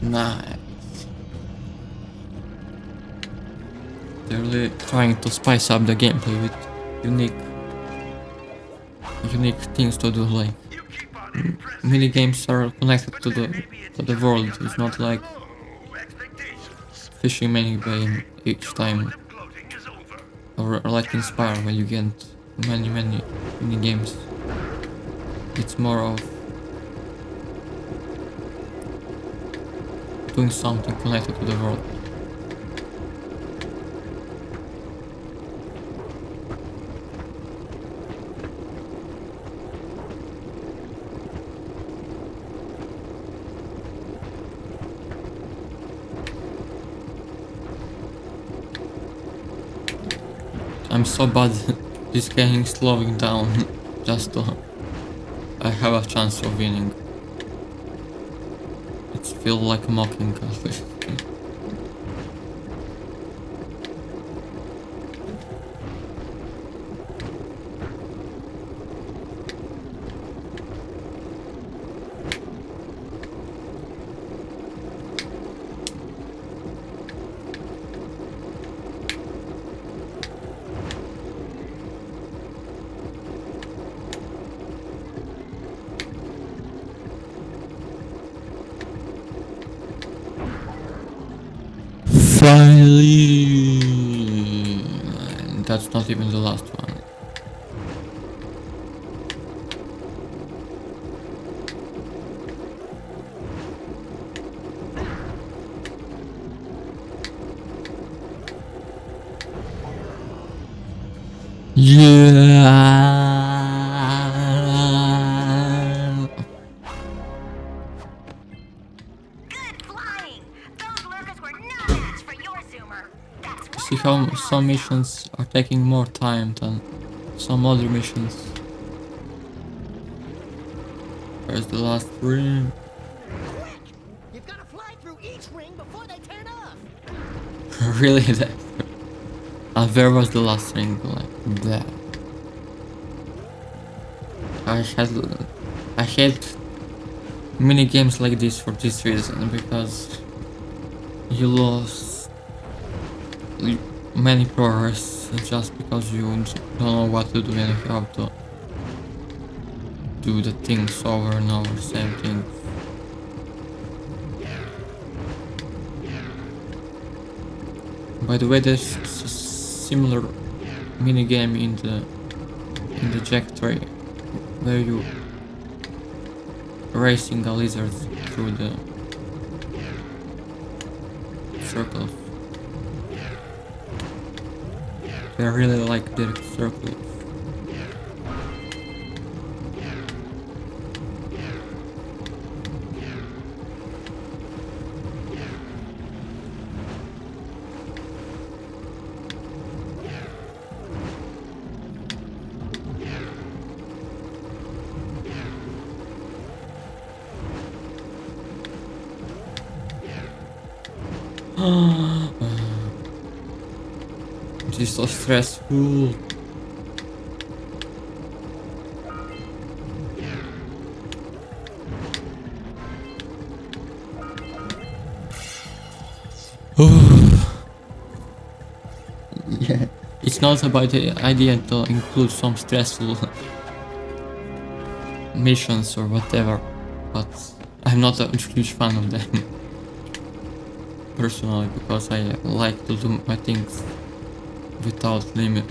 Nice. They're really trying to spice up the gameplay with unique things to do, like mini games are connected to the world. It's not like fishing mini game each time, or like in Spire where you get many mini games. It's more of doing something connected to the world. I'm so bad this game is slowing down just to I have a chance of winning. It feels like mocking us. Finally! And that's not even the last one. see how some missions are taking more time than some other missions. Where's the last ring? Quick! You've got to fly through each ring before they turn off. Really? That? And where was the last ring? Like that. I hate mini games like this for this reason, because you lose many progress just because you don't know what to do and you have to do the things over and over, same things. By the way, there's a similar mini game in the Jak tray where you racing a lizard through the circles. I really like the circles. This is so stressful. Yeah, it's not about the idea to include some stressful missions or whatever, but I'm not a huge fan of them personally, because I like to do my things without limit.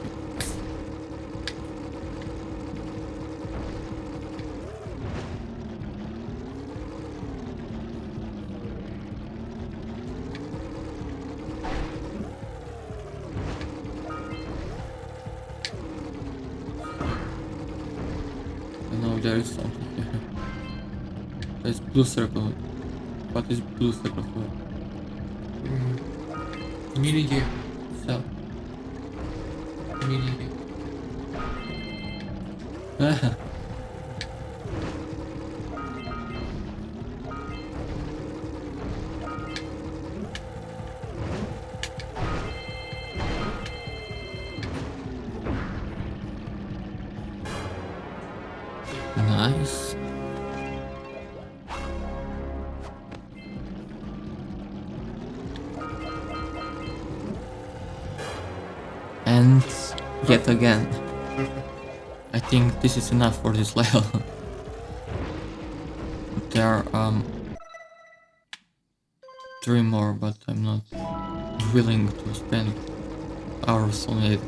No, there is something here. There's blue circle. What is blue circle for? Mini game. So. Mini game. Nice. And yet again, I think this is enough for this level. There are 3 more, but I'm not willing to spend hours on it.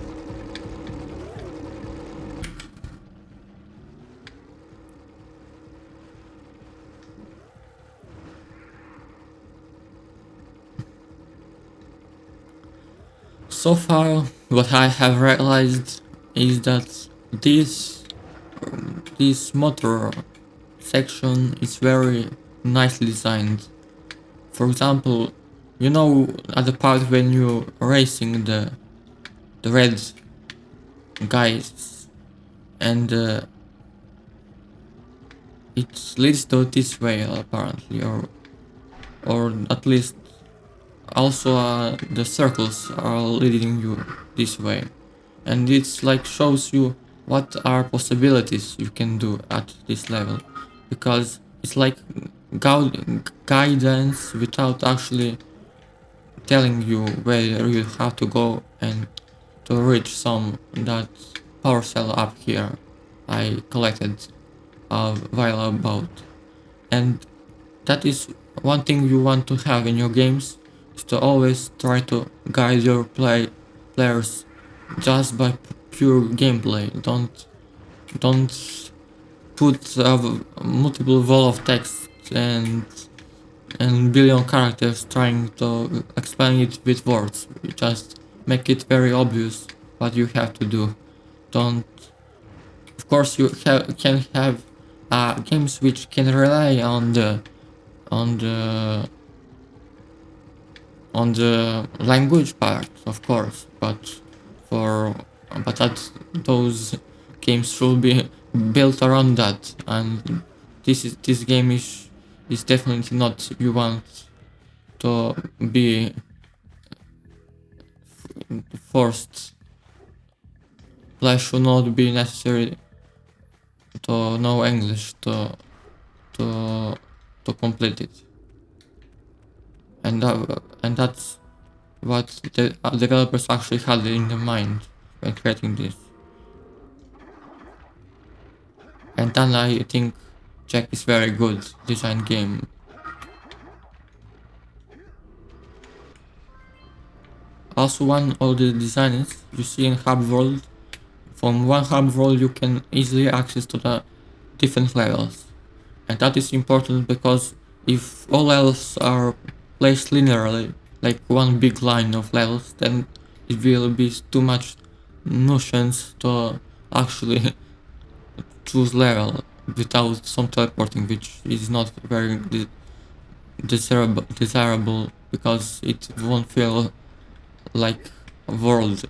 So far, what I have realized is that this motor section is very nicely designed. For example, you know, at the part when you're racing the red guys, and it leads to this way apparently, or at least also the circles are leading you this way, and it's like shows you what are possibilities you can do at this level, because it's like guidance without actually telling you where you have to go and to reach that power cell up here I collected a while about. And that is one thing you want to have in your games, is to always try to guide your players just by pure gameplay. Don't put multiple wall of text and billion characters trying to explain it with words. You just make it very obvious what you have to do. Don't. Of course, you can have games which can rely on the on the language part, of course, but that those games should be built around that, and this game is definitely not you want to be forced. Players should not be necessary to know English to to complete it, and that's what the developers actually had in their mind when creating this. And then I think Jak is very good design game. Also, one of the designs you see in Hub World, from one Hub World you can easily access to the different levels. And that is important because if all levels are placed linearly, like one big line of levels, then it will be too much nuisance to actually choose level without some teleporting, which is not very desirable because it won't feel like a world.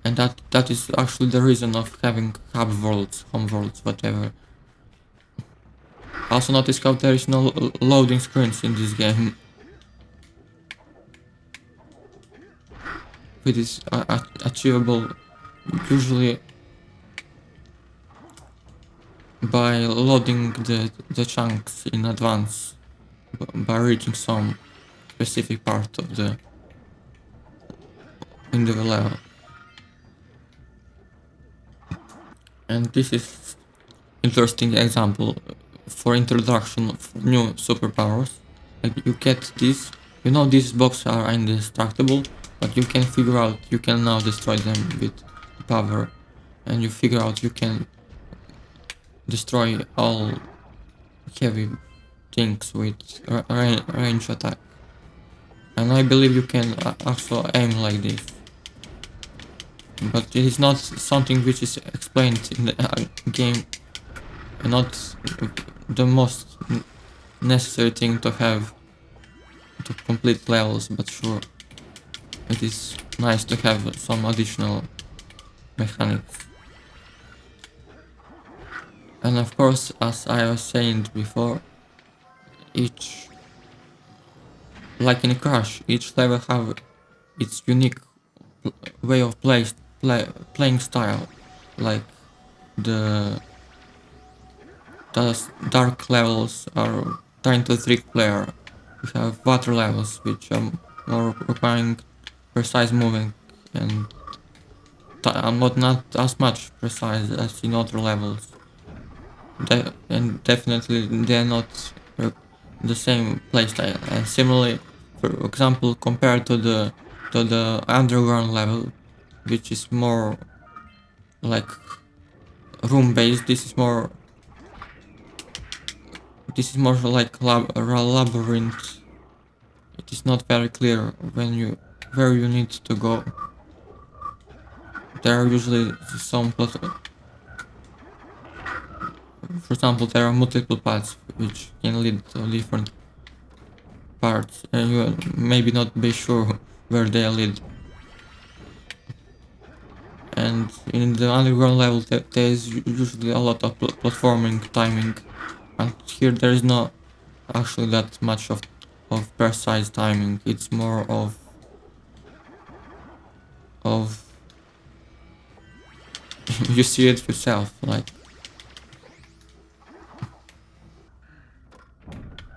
And that is actually the reason of having hub worlds, home worlds, whatever. Also notice how there is no loading screens in this game. It is achievable usually by loading the chunks in advance, by reaching some specific part of the level. And this is interesting example for introduction of new superpowers. Like you get this, you know these boxes are indestructible, but you can figure out you can now destroy them with power, and you figure out you can destroy all heavy things with range attack. And I believe you can also aim like this. But it is not something which is explained in the game, and not the most necessary thing to have to complete levels, but sure, it is nice to have some additional mechanics. And of course, as I was saying before, like in Crash, each level have its unique way of playing style. Like the dark levels are trying to trick player. We have water levels which are more requiring precise moving, and not as much precise as in other levels. And definitely they're not the same playstyle. And similarly, for example, compared to the underground level, which is more like room based, this is more like a labyrinth. It is not very clear where you need to go. There are usually some for example, there are multiple paths which can lead to different parts, and you maybe not be sure where they lead. And in the underground level there is usually a lot of platforming, timing, and here there is not actually that much of precise timing. It's more of you see it yourself, like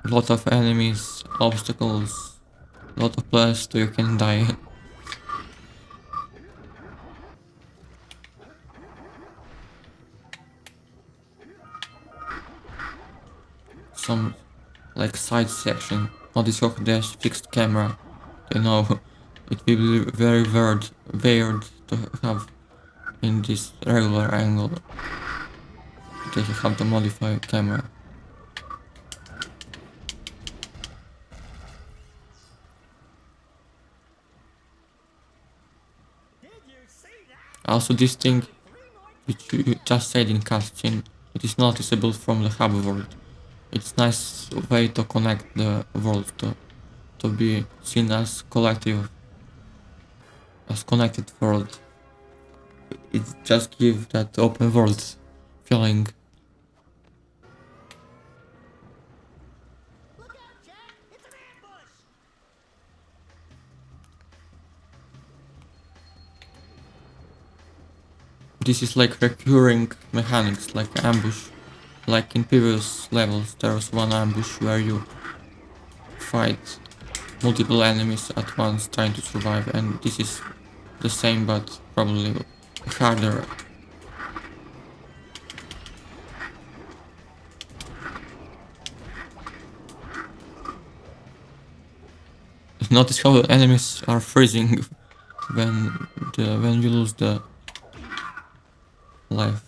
a lot of enemies, obstacles, a lot of places so you can die. Some like side section. Notice how there's fixed camera. You know, it will be very weird to have in this regular angle. They have to modify camera. Also, this thing which you just said in cutscene, it is noticeable from the hub world. It's nice way to connect the world to to be seen as collective, as connected world. It just gives that open world feeling. Look out, Jack! It's an ambush! This is like recurring mechanics, like ambush. Like in previous levels, there was one ambush where you fight multiple enemies at once trying to survive, and this is the same but probably harder. Notice how the enemies are freezing when you lose the life.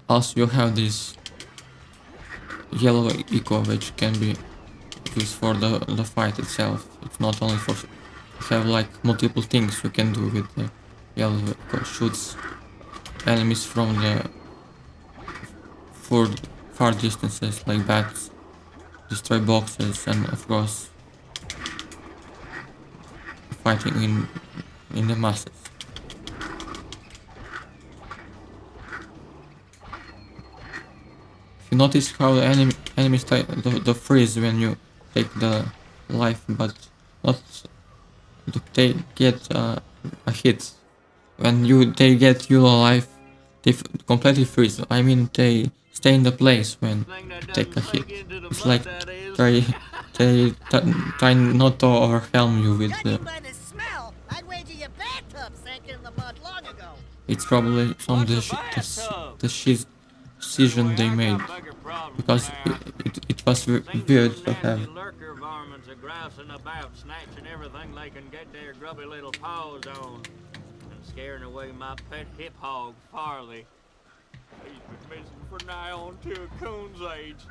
Also, you have this yellow echo which can be used for the fight itself. It's not only for... You have like multiple things you can do with the yellow echo. Shoots enemies from the far distances like bats, destroy boxes, and of course fighting in the masses. You notice how the enemies the freeze when you take the life, but not they get a hit. When they get you alive, they completely freeze. I mean, they stay in the place when take a hit. It's like they try not to overwhelm you with the... Judging by the smell, I'd wager your bathtub sank in the mud long ago. It's probably some decision they made, because it was weird to have. Lurker varmints are grousing about, snatching everything they can get their grubby little paws on, and scaring away my pet hip hog, Farley. He's been missing for nigh on to a coon's age.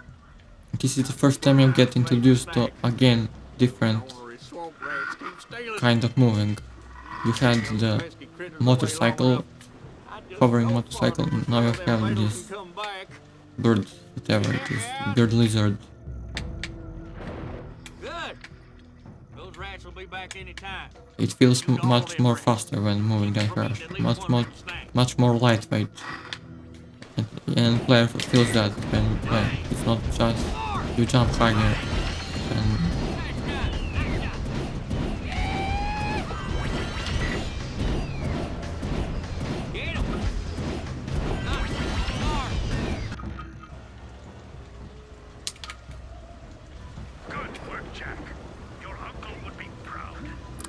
This is the first time you get introduced to, again, different kind of moving. You had the motorcycle, hovering motorcycle, now you have this bird, whatever it is, bird lizard. Good. Those rats will be back any time. It feels much more faster when moving than Crash, much more lightweight. And player feels that when you play. It's not just you jump higher and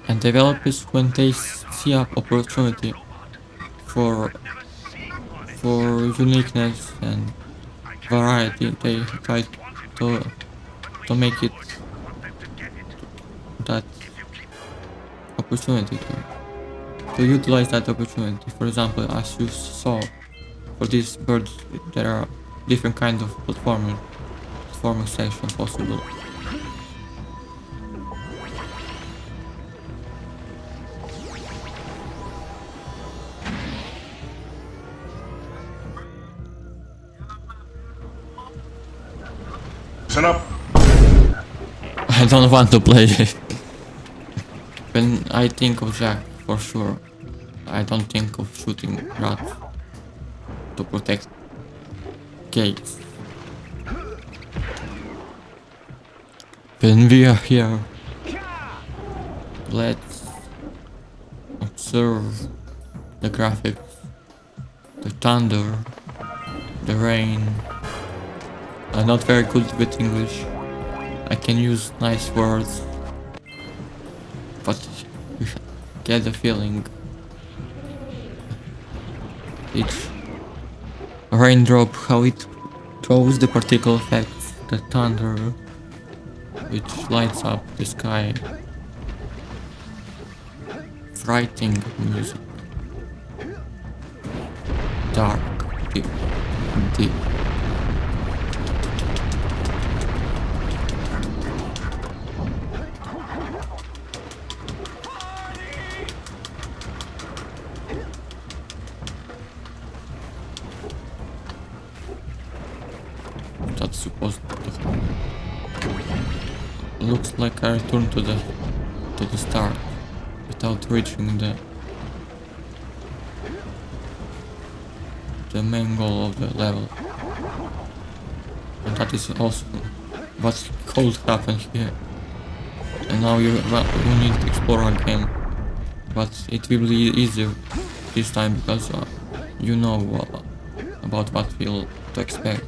and developers, when they see an opportunity for uniqueness and variety, they try to make it that opportunity to utilize that opportunity. For example, as you saw, for these birds there are different kinds of platforming sections possible. Listen up. I don't want to play it. When I think of Jak, for sure, I don't think of shooting rats to protect gates. When we are here, let's observe the graphics, the thunder, the rain. I'm not very good with English. I can use nice words, but you get the feeling. Each raindrop, how it throws the particle effects, the thunder, which lights up the sky. Frightening music. Dark, deep, deep. that's supposed to happen. Looks like I returned to the start without reaching the main goal of the level. And that is also what could happen here. And now you need to explore again, but it will be easier this time because you know about what to expect.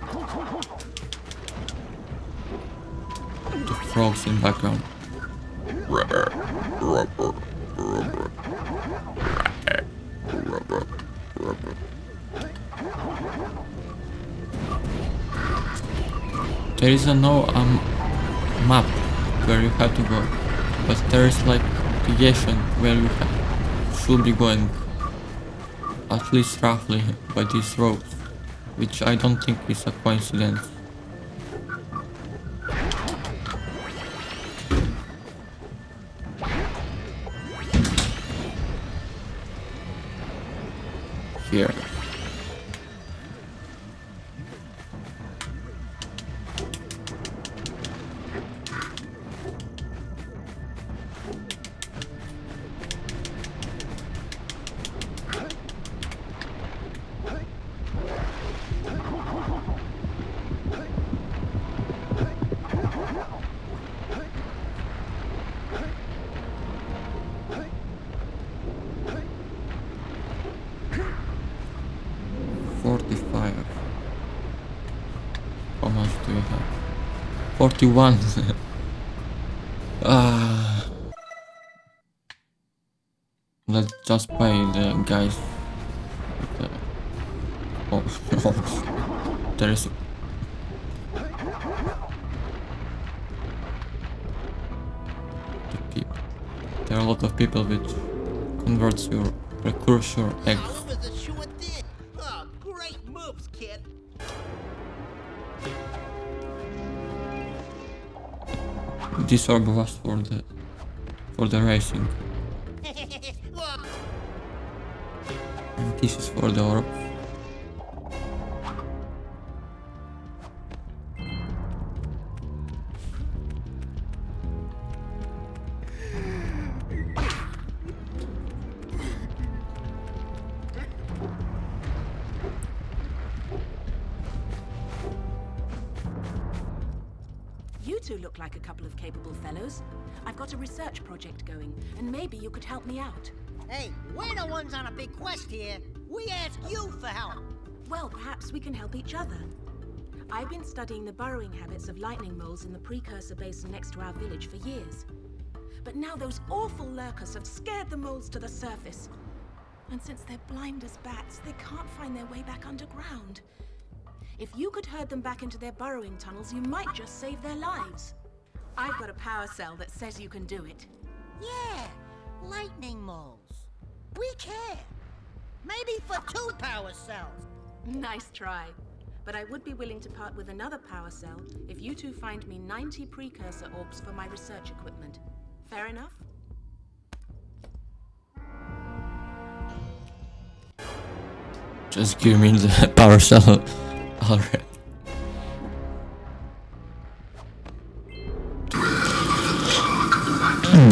The frogs in background. There is no map where you have to go, but there is like direction where you should be going, at least roughly by these roads, which I don't think is a coincidence. Here. How much do you have? 41. Let's just buy the guys. Oh, there is. There are a lot of people which converts your Precursor eggs. Oh, great moves, kid. This orb was for the racing. And this is for the orbs. You two look like a couple of capable fellows. I've got a research project going, and maybe you could help me out. Hey, we're the ones on a big quest here. We ask you for help. Well, perhaps we can help each other. I've been studying the burrowing habits of lightning moles in the Precursor basin next to our village for years. But now those awful lurkers have scared the moles to the surface. And since they're blind as bats, they can't find their way back underground. If you could herd them back into their burrowing tunnels, you might just save their lives. I've got a power cell that says you can do it. Yeah, lightning moles. We care. Maybe for 2 power cells. Nice try. But I would be willing to part with another power cell if you two find me 90 Precursor orbs for my research equipment. Fair enough? Just give me the power cell already.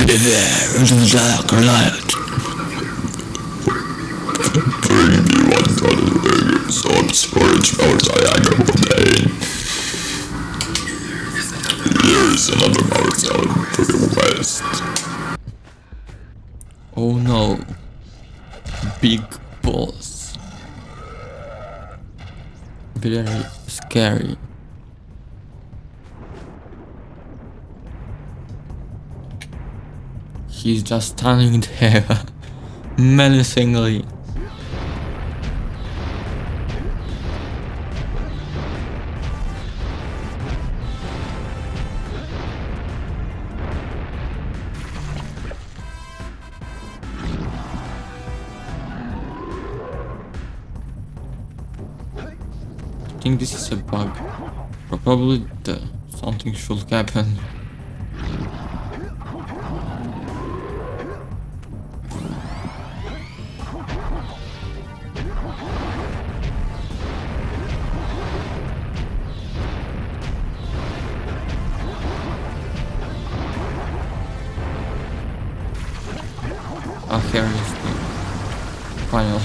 Be there into the dark light. Bring me 1,000 leggings on storage mode diagonal domain. Here is another power cell to the west. Oh no. Big boss. Very scary. He's just standing there, menacingly. I think this is a bug. Probably something should happen. here is the final.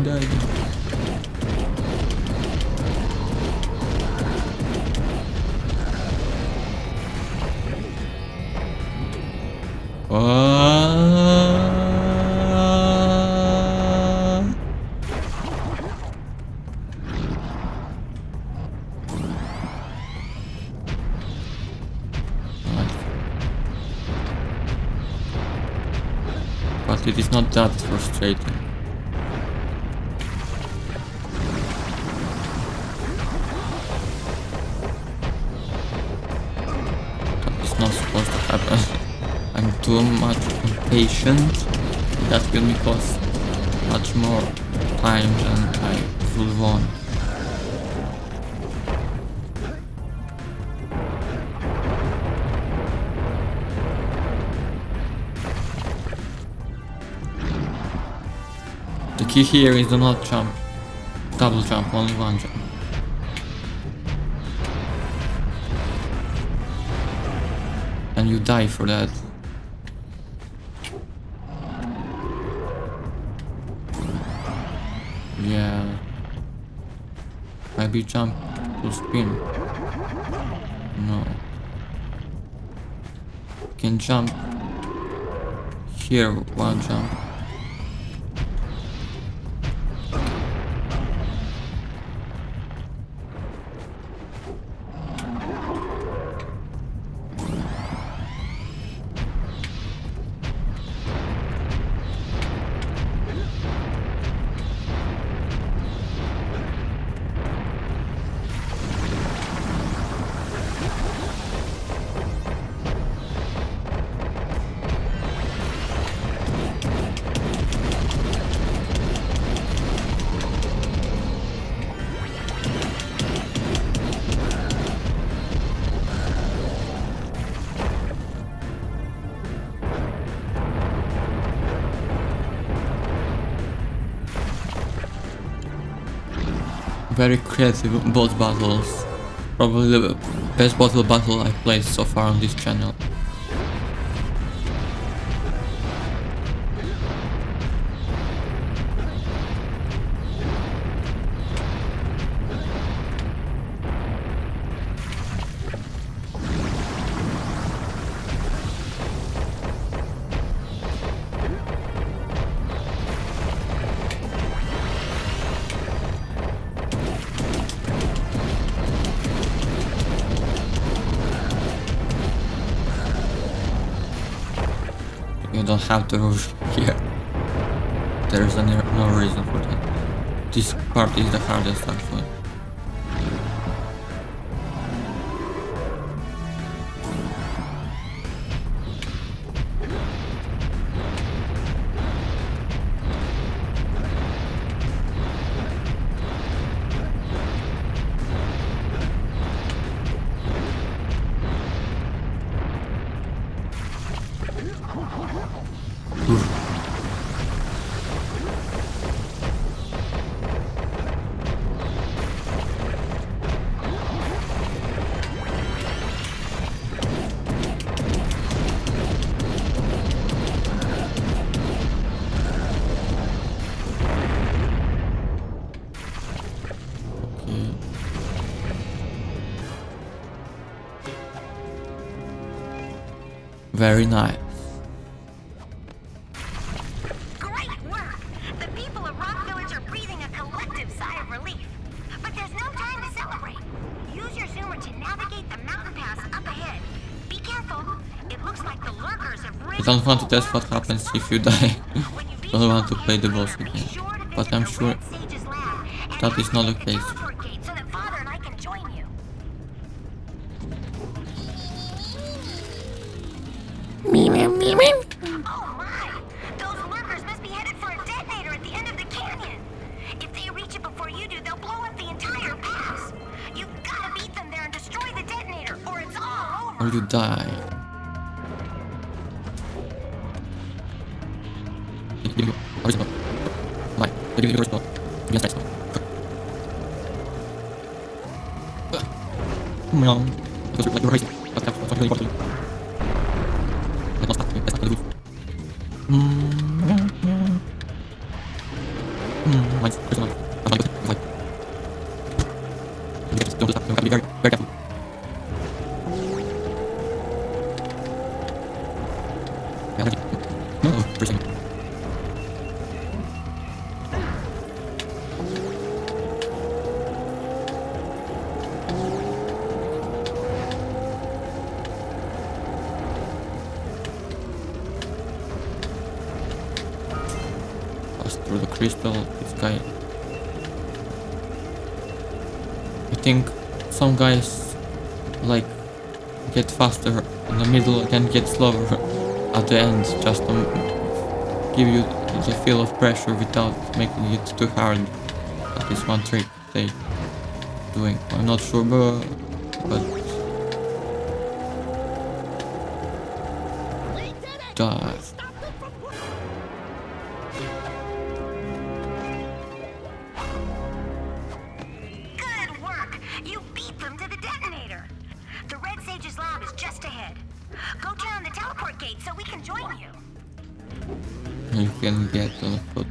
Die. But it is not that frustrating. That is not supposed to happen. I'm too much impatient. That will me cost much more time than I would want. The key here is do not jump, double jump, only one jump. And you die for that. Yeah. Maybe jump to spin. No. You can jump here, one jump. Very creative boss battles. Probably the best battle I played so far on this channel. You don't have to rush here. There is no reason for that. This part is the hardest actually. Very nice. Great work! The people of Rock Village are breathing a collective sigh of relief. But there's no time to celebrate. Use your zoomer to navigate the mountain pass up ahead. Be careful. It looks like the lurkers have I don't want to test what happens if you die. Don't want to play the boss again. But I'm sure that is not the case. So that Father and I can join you. Oh my! Those lurkers must be headed for a detonator at the end of the canyon. If they reach it before you do, they'll blow up the entire pass. You've gotta beat them there and destroy the detonator, or it's all over. Or you die. Because like you're racing. That's really important. Like not stop. That's not good. Mine's personal. That's not good. It's like you just don't do that. You have to be very, very careful. Yeah, energy. No, for a second. Through the crystal, this guy. I think some guys like get faster in the middle and then get slower at the end, just to give you the feel of pressure without making it too hard. That is one trick they doing. I'm not sure, but Good work! You beat them to the detonator. The Red Sage's lab is just ahead. Go turn on the teleport gate so we can join you. you can get on foot.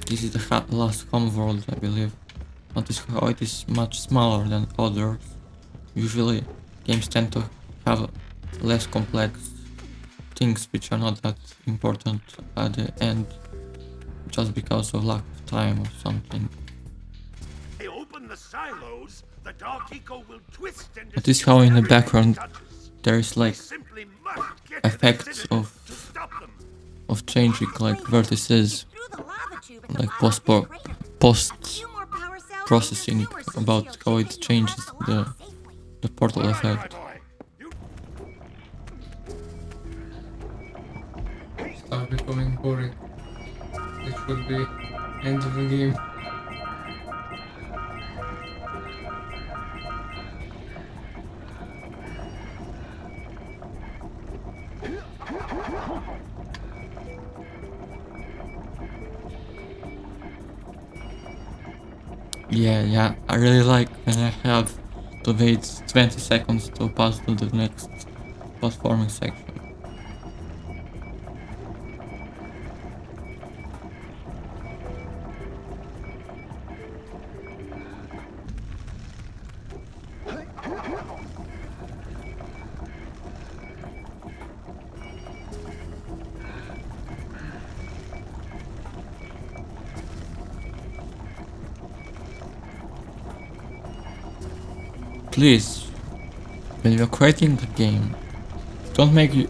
This is the last home world, I believe. Notice how it is much smaller than others. Usually, games tend to have less complex things which are not that important at the end, just because of lack of time or something. They open the silos, the Dark Eco will twist and Notice how in the background there is like simply must get effects of changing like vertices, like post processing about how it changes the portal effect. Stuff becoming boring. It should be end of the game. Yeah, I really like when I have to wait 20 seconds to pass to the next platforming section. Please, when you're creating the game, don't make you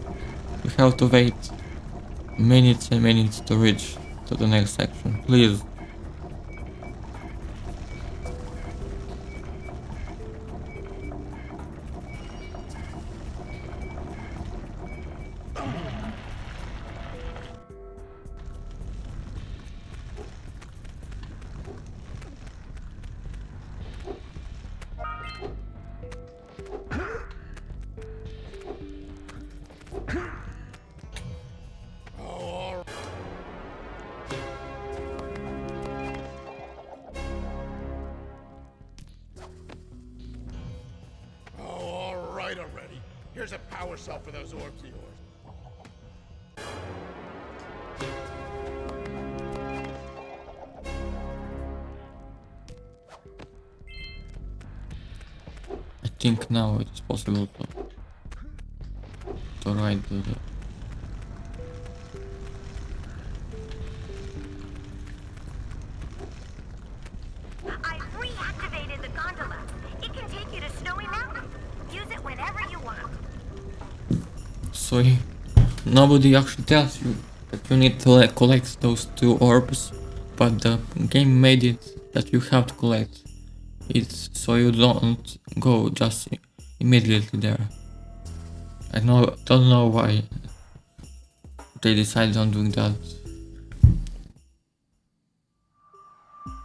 have to wait minutes and minutes to reach to the next section, please. Already. Here's a power cell for those orbs of yours. I think now it is possible to ride the I've reactivated the gondola. It can take you to Snowy Mountain. Use it whenever you want. So nobody actually tells you that you need to like, collect those 2 orbs, but the game made it that you have to collect it so you don't go just immediately there. I don't know why they decided on doing that.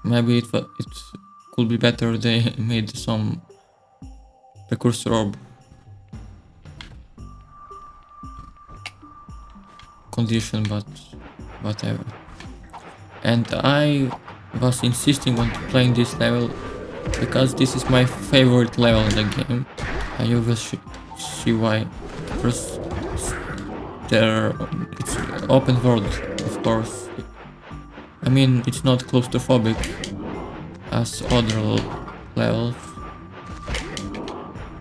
maybe it could be better they made some Precursor orb condition, but whatever. And I was insisting on playing this level because this is my favorite level in the game, and you will see why. First, it's open world, of course. I mean, it's not claustrophobic as other levels.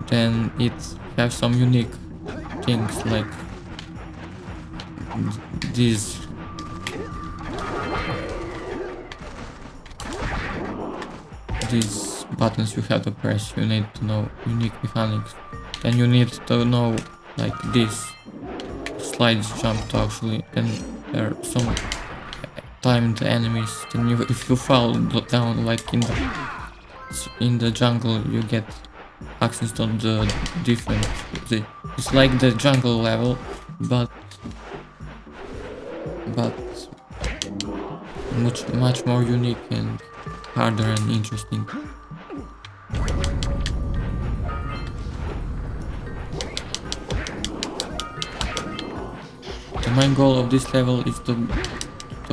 Then it has some unique things like these buttons you have to press. You need to know unique mechanics. Then you need to know like this slide jump to actually, then there are some timed enemies. Then if you fall down like in the jungle, you get access to the different. It's like the jungle level, but much more unique and harder and interesting. The main goal of this level is to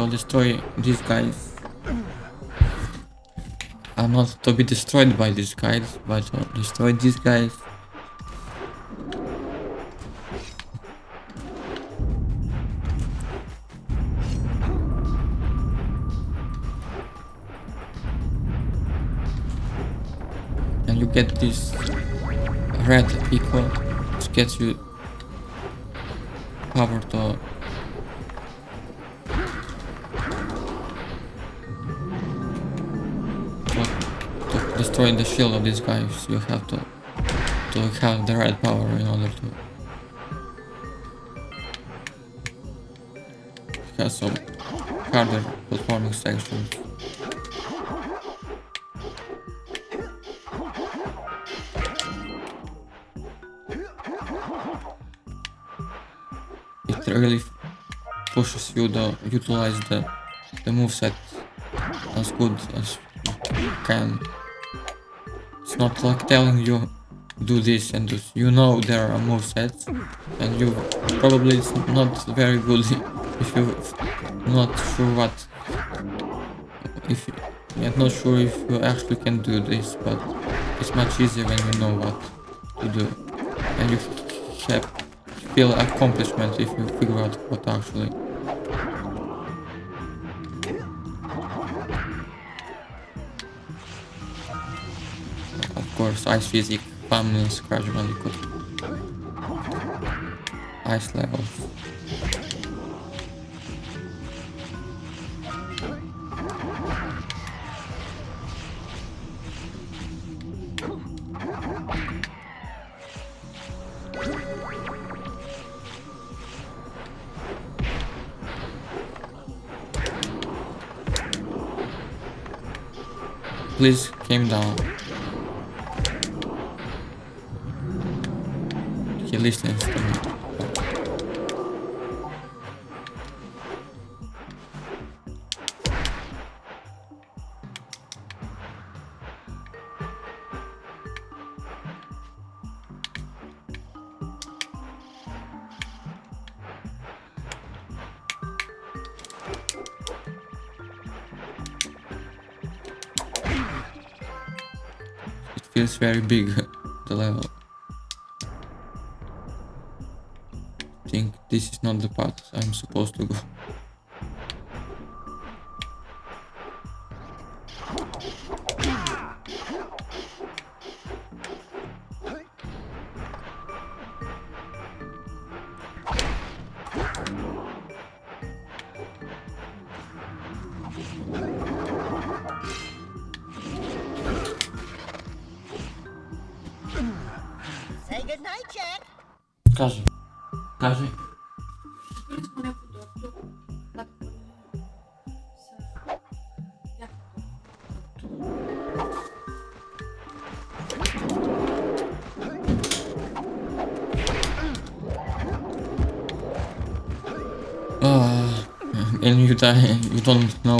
destroy these guys. Not to be destroyed by these guys, but to destroy these guys. And you get this red echo, which gets you power to destroy the shield of these guys. You have to have the right power in order to. It has some harder platforming sections. It really pushes you to utilize the moveset as good as you can. It's not like telling you do this and do. You know there are movesets, and you probably it's not very good if you're not sure what. If you're not sure if you actually can do this, but it's much easier when you know what to do, and you feel accomplishment if you figure out what actually. Of course, ice physics, family, scratch bandicoot, ice levels. Please calm down. He listens to me. It feels very big, the level. I think this is not the path I'm supposed to go. Say goodnight, Jack. Кажи. Кажи. And you die, you don't know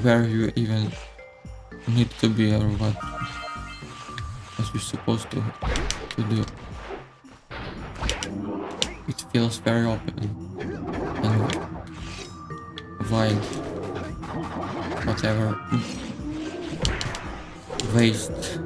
where you even need to be or what you're supposed to do. It feels very open and wide, whatever waste.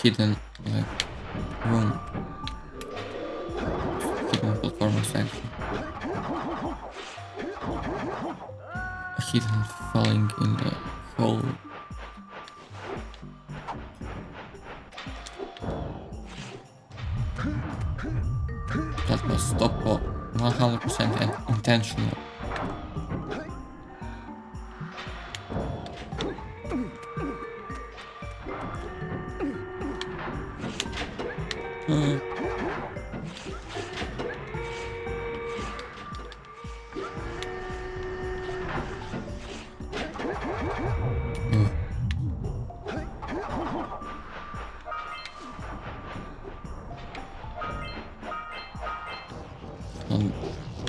Hidden like room, hidden performance section, a hidden falling in the hole. That was stop 100% intentional.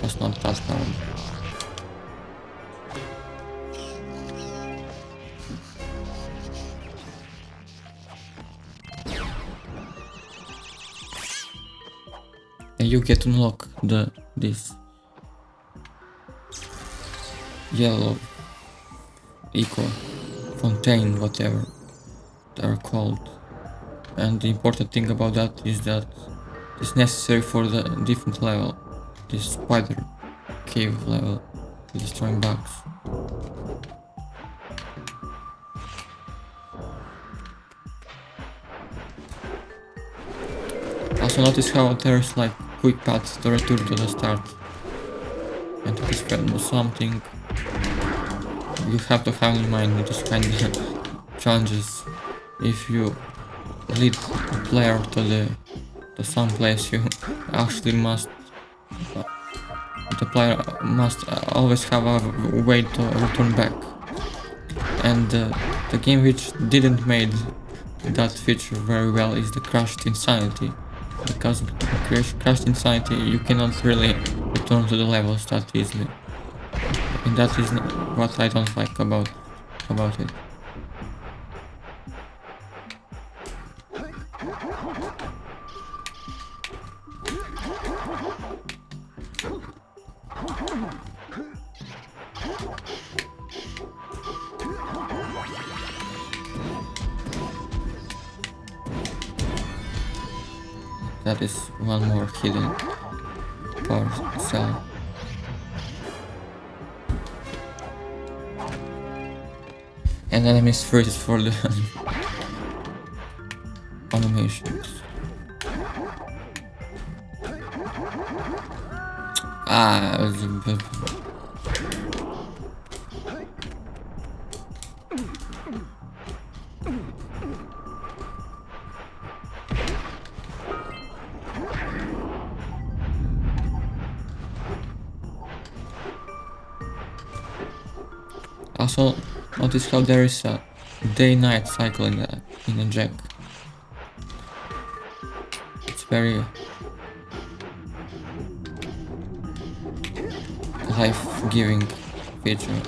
Was not transparent. And you get to unlock this yellow eco fontaine, whatever they're called. And the important thing about that is that it's necessary for the different level, this spider cave level, destroying bugs. Also notice how there's like quick paths to return to the start. And to spend something you have to have in mind with this kind of challenges. If you lead the player to some place, you actually must the player must always have a way to return back. And the game which didn't made that feature very well is the Crashed Insanity. Because in Crashed Insanity you cannot really return to the levels that easily. And that is what I don't like about it. That is one more hidden power cell. And enemies freeze for the animations. Also, notice how there is a day-night cycle in the Jak. It's very life-giving feature.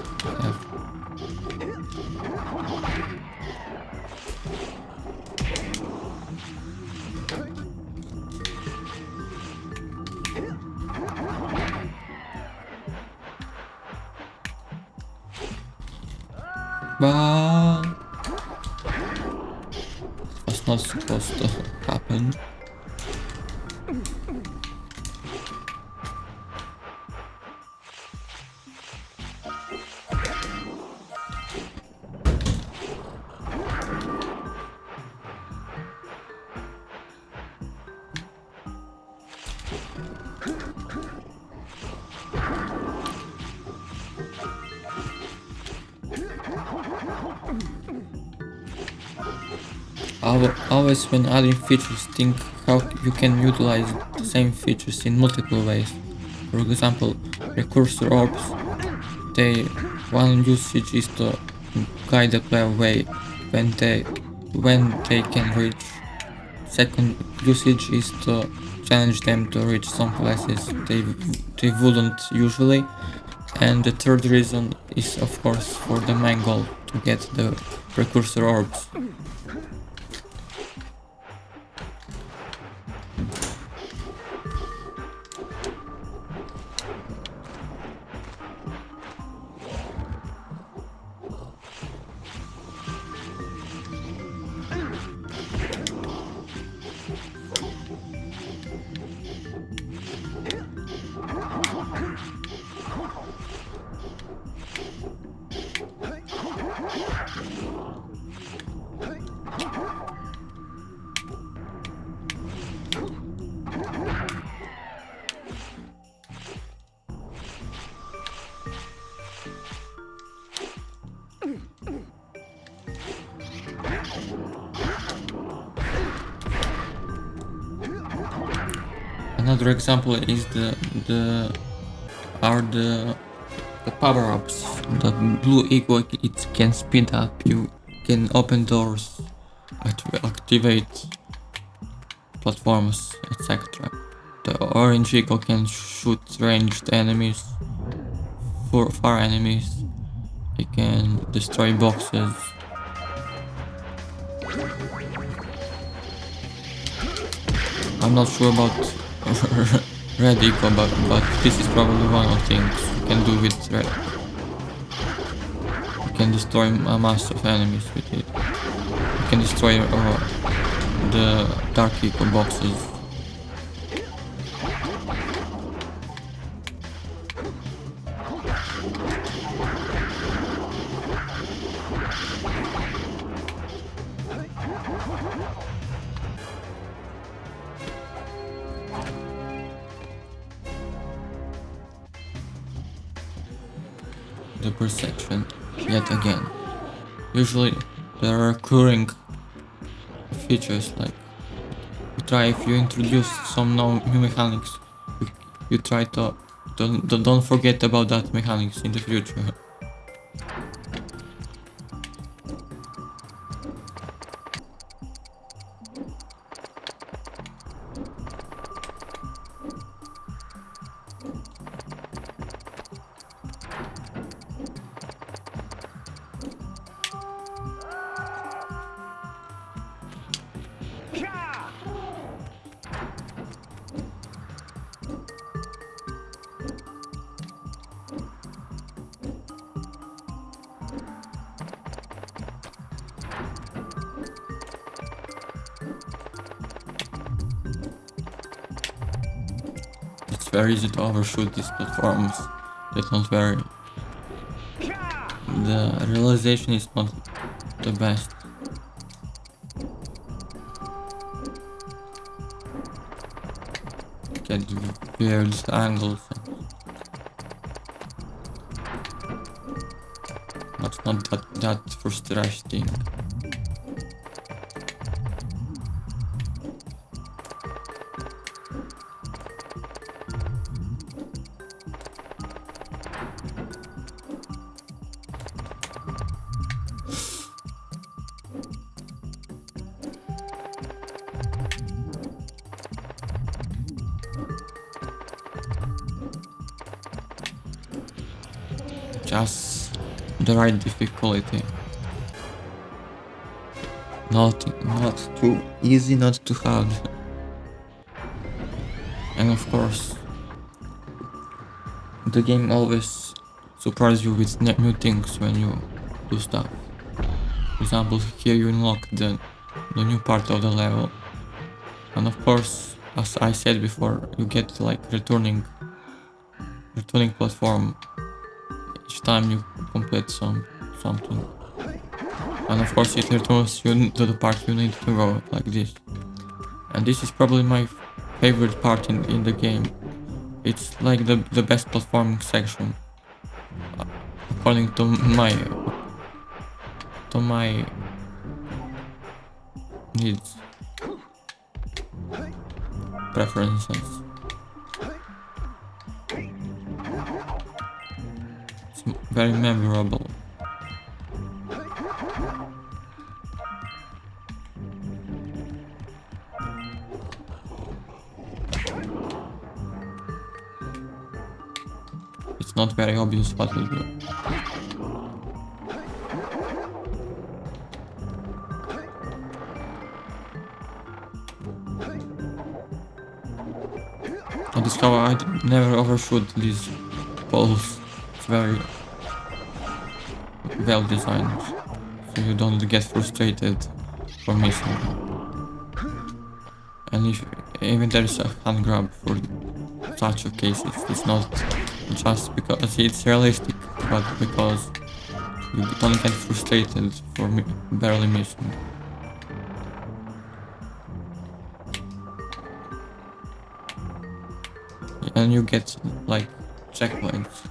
But it's not supposed to happen. Always when adding features, think how you can utilize the same features in multiple ways. For example, Precursor orbs, one usage is to guide the player away when they can reach. Second usage is to challenge them to reach some places they wouldn't usually. And the third reason is of course for the main goal, to get the Precursor orbs. Another example is the power-ups. The blue eagle, it can speed up, you can open doors, activate platforms, etc. The orange eagle can shoot ranged enemies, far enemies, it can destroy boxes. I'm not sure about red eagle, but this is probably one of the things you can do with red. You can destroy a mass of enemies with it. You can destroy the dark eagle boxes. The perception, yet again. Usually there are recurring features, like if you introduce some new mechanics, you try to don't forget about that mechanics in the future. It's very easy to overshoot these platforms, they don't vary. The realization is not the best. Get weird angles. But not that frustrating. Just the right difficulty. Not too easy, not too hard. And of course, the game always surprises you with new things when you do stuff. For example, here you unlock the new part of the level. And of course, as I said before, you get like returning platform each time you complete something. And of course it returns you to the part you need to go, like this. And this is probably my favorite part in the game. It's like the best platforming section, according to my needs. preferences. It's very memorable. It's not very obvious what to do. I discover I never overshoot these balls. It's very well designed, so you don't get frustrated for missing. And if even there is a hand grab for such a cases, it's not just because it's realistic, but because you don't get frustrated for barely missing. And you get like checkpoints.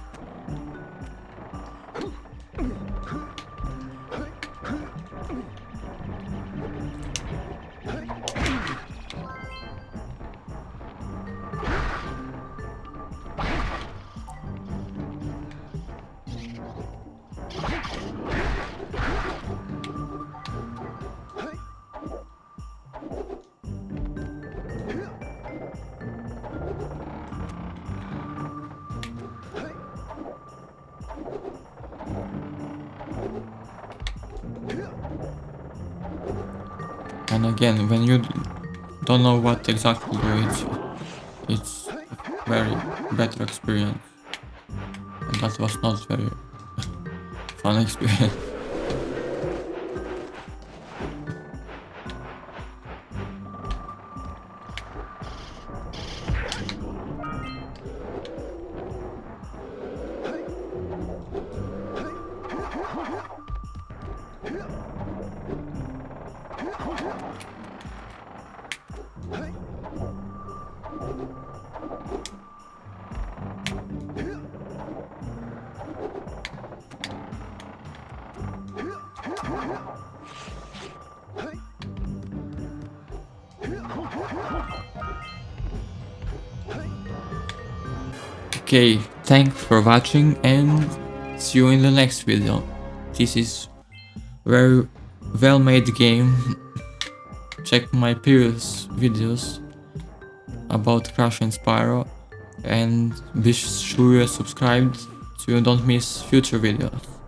And again, when you don't know what exactly to do, it's a very better experience. And that was not very fun experience. Okay, thanks for watching and see you in the next video. This is very well made game. Check my previous videos about Crash and Spyro and be sure you're subscribed so you don't miss future videos.